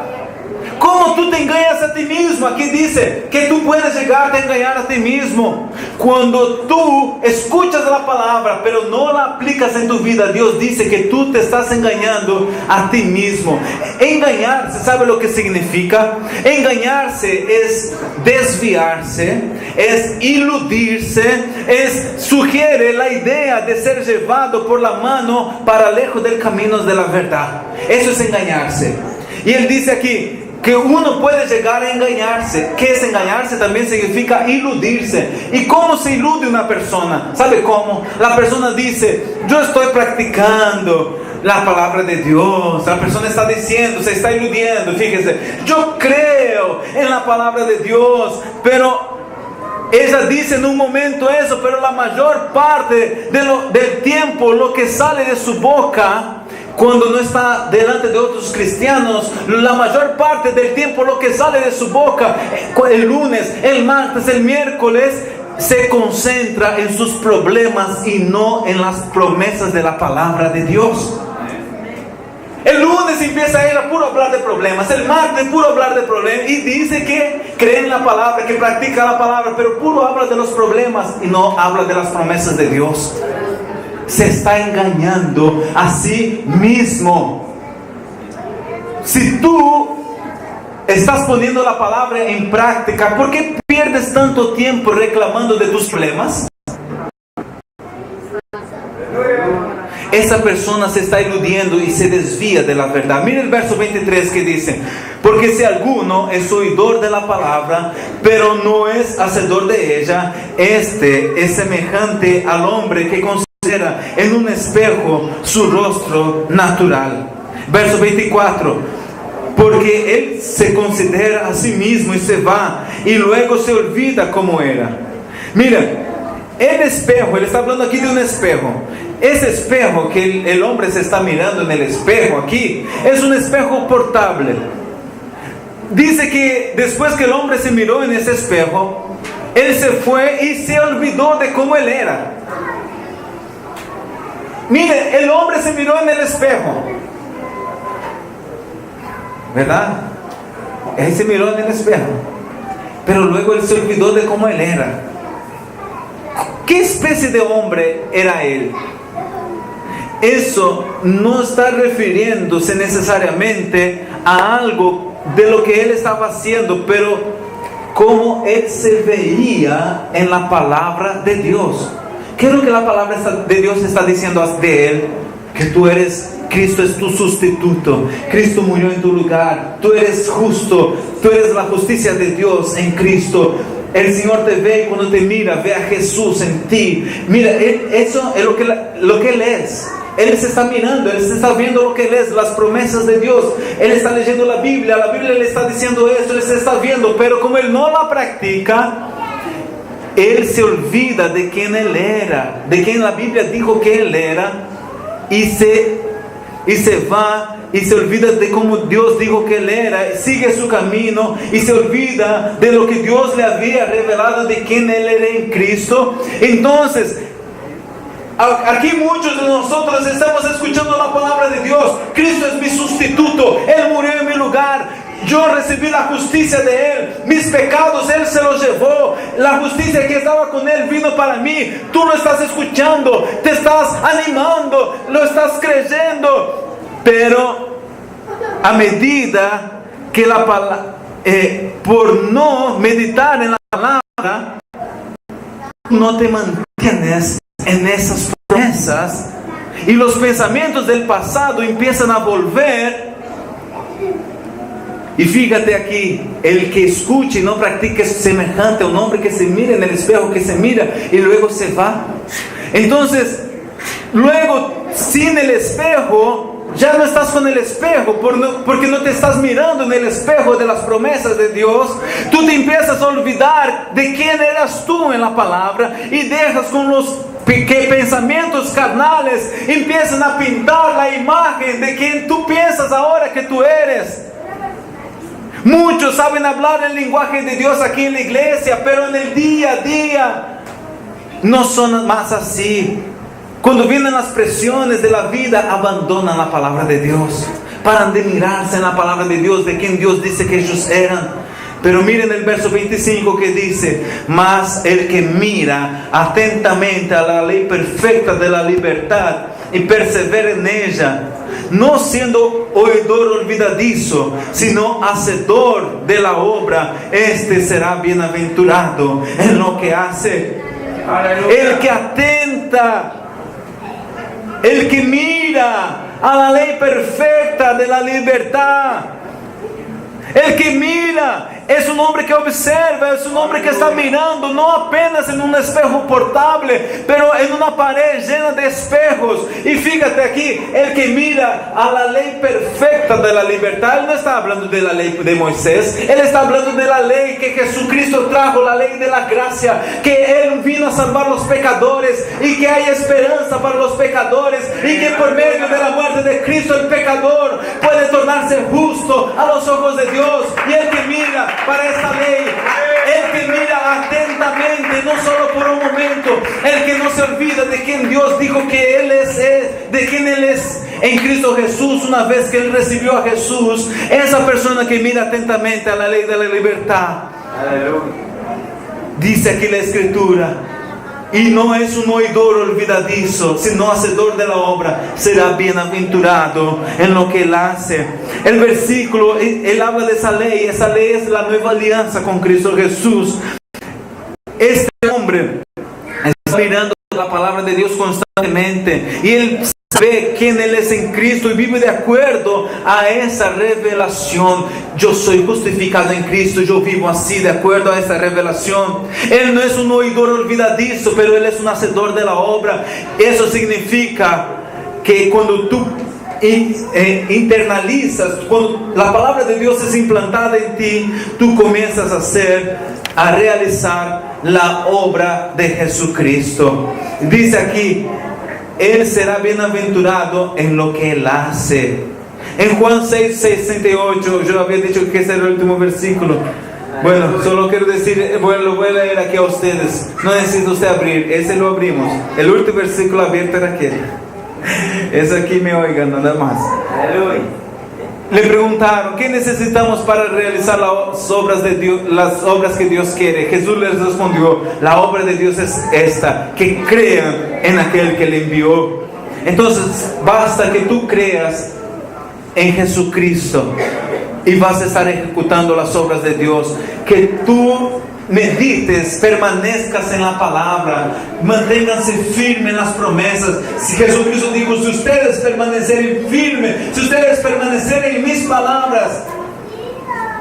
¿Cómo tú te engañas a ti mismo? Aquí dice que tú puedes llegar a engañar a ti mismo cuando tú escuchas la palabra pero no la aplicas en tu vida. Dios dice que tú te estás engañando a ti mismo. Engañarse, ¿sabe lo que significa? Engañarse es desviarse, es iludirse, sugiere la idea de ser llevado por la mano para lejos del camino de la verdad. Eso es engañarse. Y Él dice aquí que uno puede llegar a engañarse. ¿Qué es engañarse? También significa iludirse. ¿Y cómo se ilude una persona? ¿Sabe cómo? La persona dice, yo estoy practicando la palabra de Dios. La persona está diciendo, se está iludiendo. Fíjese, yo creo en la palabra de Dios, pero ella dice en un momento eso, pero la mayor parte del tiempo lo que sale de su boca, cuando no está delante de otros cristianos, la mayor parte del tiempo lo que sale de su boca, el lunes, el martes, el miércoles, se concentra en sus problemas y no en las promesas de la palabra de Dios. El lunes empieza a ir a puro hablar de problemas, el martes puro hablar de problemas, y dice que cree en la palabra, que practica la palabra, pero puro habla de los problemas y no habla de las promesas de Dios. Se está engañando a sí mismo. Si tú estás poniendo la palabra en práctica, ¿por qué pierdes tanto tiempo reclamando de tus problemas? Esa persona se está iludiendo y se desvía de la verdad. Mira el verso 23 que dice: porque si alguno es oidor de la palabra, pero no es hacedor de ella, este es semejante al hombre que considera en un espejo su rostro natural. Verso 24: porque él se considera a sí mismo y se va, y luego se olvida cómo era. Mira, el espejo, él está hablando aquí de un espejo. Ese espejo que el hombre se está mirando en el espejo aquí, es un espejo portable. Dice que después que el hombre se miró en ese espejo, él se fue y se olvidó de cómo él era. Mire, el hombre se miró en el espejo, ¿verdad? Él se miró en el espejo, pero luego él se olvidó de cómo él era. ¿Qué especie de hombre era él? Eso no está refiriéndose necesariamente a algo de lo que él estaba haciendo, pero cómo él se veía en la palabra de Dios. ¿Qué es lo que la palabra de Dios está diciendo de él? Que tú eres Cristo es tu sustituto. Cristo murió en tu lugar. Tú eres justo. Tú eres la justicia de Dios en Cristo. El Señor te ve y cuando te mira, ve a Jesús en ti. Mira, eso es lo que Él es. Él se está mirando, Él se está viendo lo que Él es, las promesas de Dios. Él está leyendo la Biblia le está diciendo esto, Él se está viendo. Pero como Él no la practica, Él se olvida de quién Él era, de quién la Biblia dijo que Él era, y se va y se olvida de cómo Dios dijo que Él era, sigue su camino y se olvida de lo que Dios le había revelado de quién Él era en Cristo. Entonces, aquí muchos de nosotros estamos escuchando la palabra de Dios. Cristo es mi sustituto, Él murió en mi lugar, yo recibí la justicia de Él, mis pecados Él se los llevó, la justicia que estaba con Él vino para mí. Tú lo estás escuchando, te estás animando, lo estás creyendo, pero a medida que la palabra, por no meditar en la palabra, no te mantienes en esas promesas y los pensamientos del pasado empiezan a volver. Y fíjate aquí, el que escuche y no practique es semejante a un hombre que se mira en el espejo, que se mira y luego se va. Entonces, luego sin el espejo, ya no estás con el espejo, porque no te estás mirando en el espejo de las promesas de Dios. Tú te empiezas a olvidar de quién eras tú en la palabra y dejas con los pensamientos carnales empiezan a pintar la imagen de quien tú piensas ahora que tú eres. Muchos saben hablar el lenguaje de Dios aquí en la iglesia, pero en el día a día no son más así. Cuando vienen las presiones de la vida, abandonan la palabra de Dios, paran de mirarse en la palabra de Dios, de quien Dios dice que ellos eran. Pero miren el verso 25 que dice: mas el que mira atentamente a la ley perfecta de la libertad y persevera en ella, no siendo oidor olvidadizo, sino hacedor de la obra, este será bienaventurado en lo que hace. Aleluya. El que atenta, el que mira a la ley perfecta de la libertad, el que mira, es un hombre que observa, es un hombre que está mirando, no apenas en un espejo portable, pero en una pared llena de espejos. Y fíjate aquí, el que mira a la ley perfecta de la libertad, él no está hablando de la ley de Moisés, él está hablando de la ley que Jesucristo trajo, la ley de la gracia, que Él vino a salvar a los pecadores y que hay esperanza para los pecadores, y que por medio de la muerte de Cristo el pecador puede tornarse justo a los ojos de Dios. Y el que mira para esta ley, el que mira atentamente, no solo por un momento, el que no se olvida de quien Dios dijo que Él es, de quien Él es en Cristo Jesús. Una vez que Él recibió a Jesús, esa persona que mira atentamente a la ley de la libertad, aleluya, dice aquí la Escritura, y no es un oidor olvidadizo, sino hacedor de la obra, será bienaventurado en lo que Él hace. El versículo, él habla de esa ley es la nueva alianza con Cristo Jesús. Este hombre está mirando la palabra de Dios constantemente, y él sabe quién Él es en Cristo y vive de acuerdo a esa revelación. Yo soy justificado en Cristo, yo vivo así de acuerdo a esa revelación. Él no es un oidor olvidadizo, pero Él es un hacedor de la obra. Eso significa que cuando tú internalizas, cuando la palabra de Dios es implantada en ti, tú comienzas a realizar la obra de Jesucristo. Dice aquí: Él será bienaventurado en lo que Él hace. En Juan 6:68, yo había dicho que ese era el último versículo. Bueno, solo quiero decir, bueno, lo voy a leer aquí a ustedes. No necesita usted abrir, ese lo abrimos. El último versículo abierto era aquel. Es aquí, me oigan, nada más. Aleluya. Le preguntaron: ¿qué necesitamos para realizar las obras de Dios, las obras que Dios quiere? Jesús les respondió: la obra de Dios es esta, que crean en aquel que le envió. Entonces basta que tú creas en Jesucristo y vas a estar ejecutando las obras de Dios. Que tú medites, permanezcas en la palabra, manténganse firmes en las promesas. Si Jesucristo dijo, si ustedes permaneceren firmes, si ustedes permaneceren en mis palabras,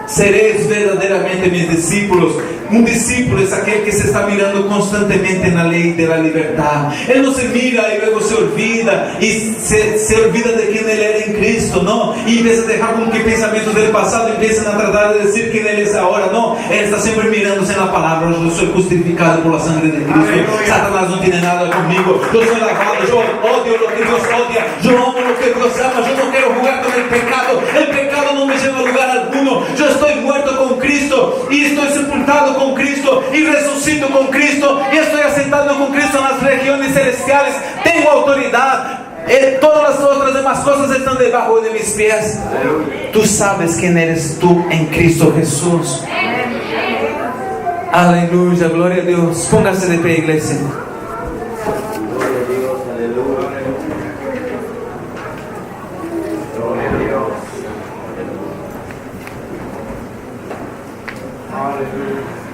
seréis verdaderamente mis discípulos. Un discípulo es aquel que se está mirando constantemente en la ley de la libertad. Él no se mira y luego se olvida, y se olvida de quién él era en Cristo, no, y empieza a dejar como que pensamientos del pasado empiezan a tratar de decir quién él es ahora. No, él está siempre mirándose en la palabra. Yo soy justificado por la sangre de Cristo. Aleluya. Satanás no tiene nada conmigo. Yo soy lavado, yo odio lo que Dios odia, yo amo lo que Dios ama. Yo no quiero jugar con el pecado. El pecado no me lleva a lugar alguno. Yo estoy muerto con Cristo y estoy sepultado con Cristo y resucito con Cristo y estoy asentado con Cristo en las regiones celestiales. Tengo autoridad. Todas las otras demás cosas están debajo de mis pies. Tú sabes quién eres tú en Cristo Jesús. Aleluya, gloria a Dios. Póngase de pie, iglesia. Gloria a Dios, aleluya. Gloria a Dios. Aleluya.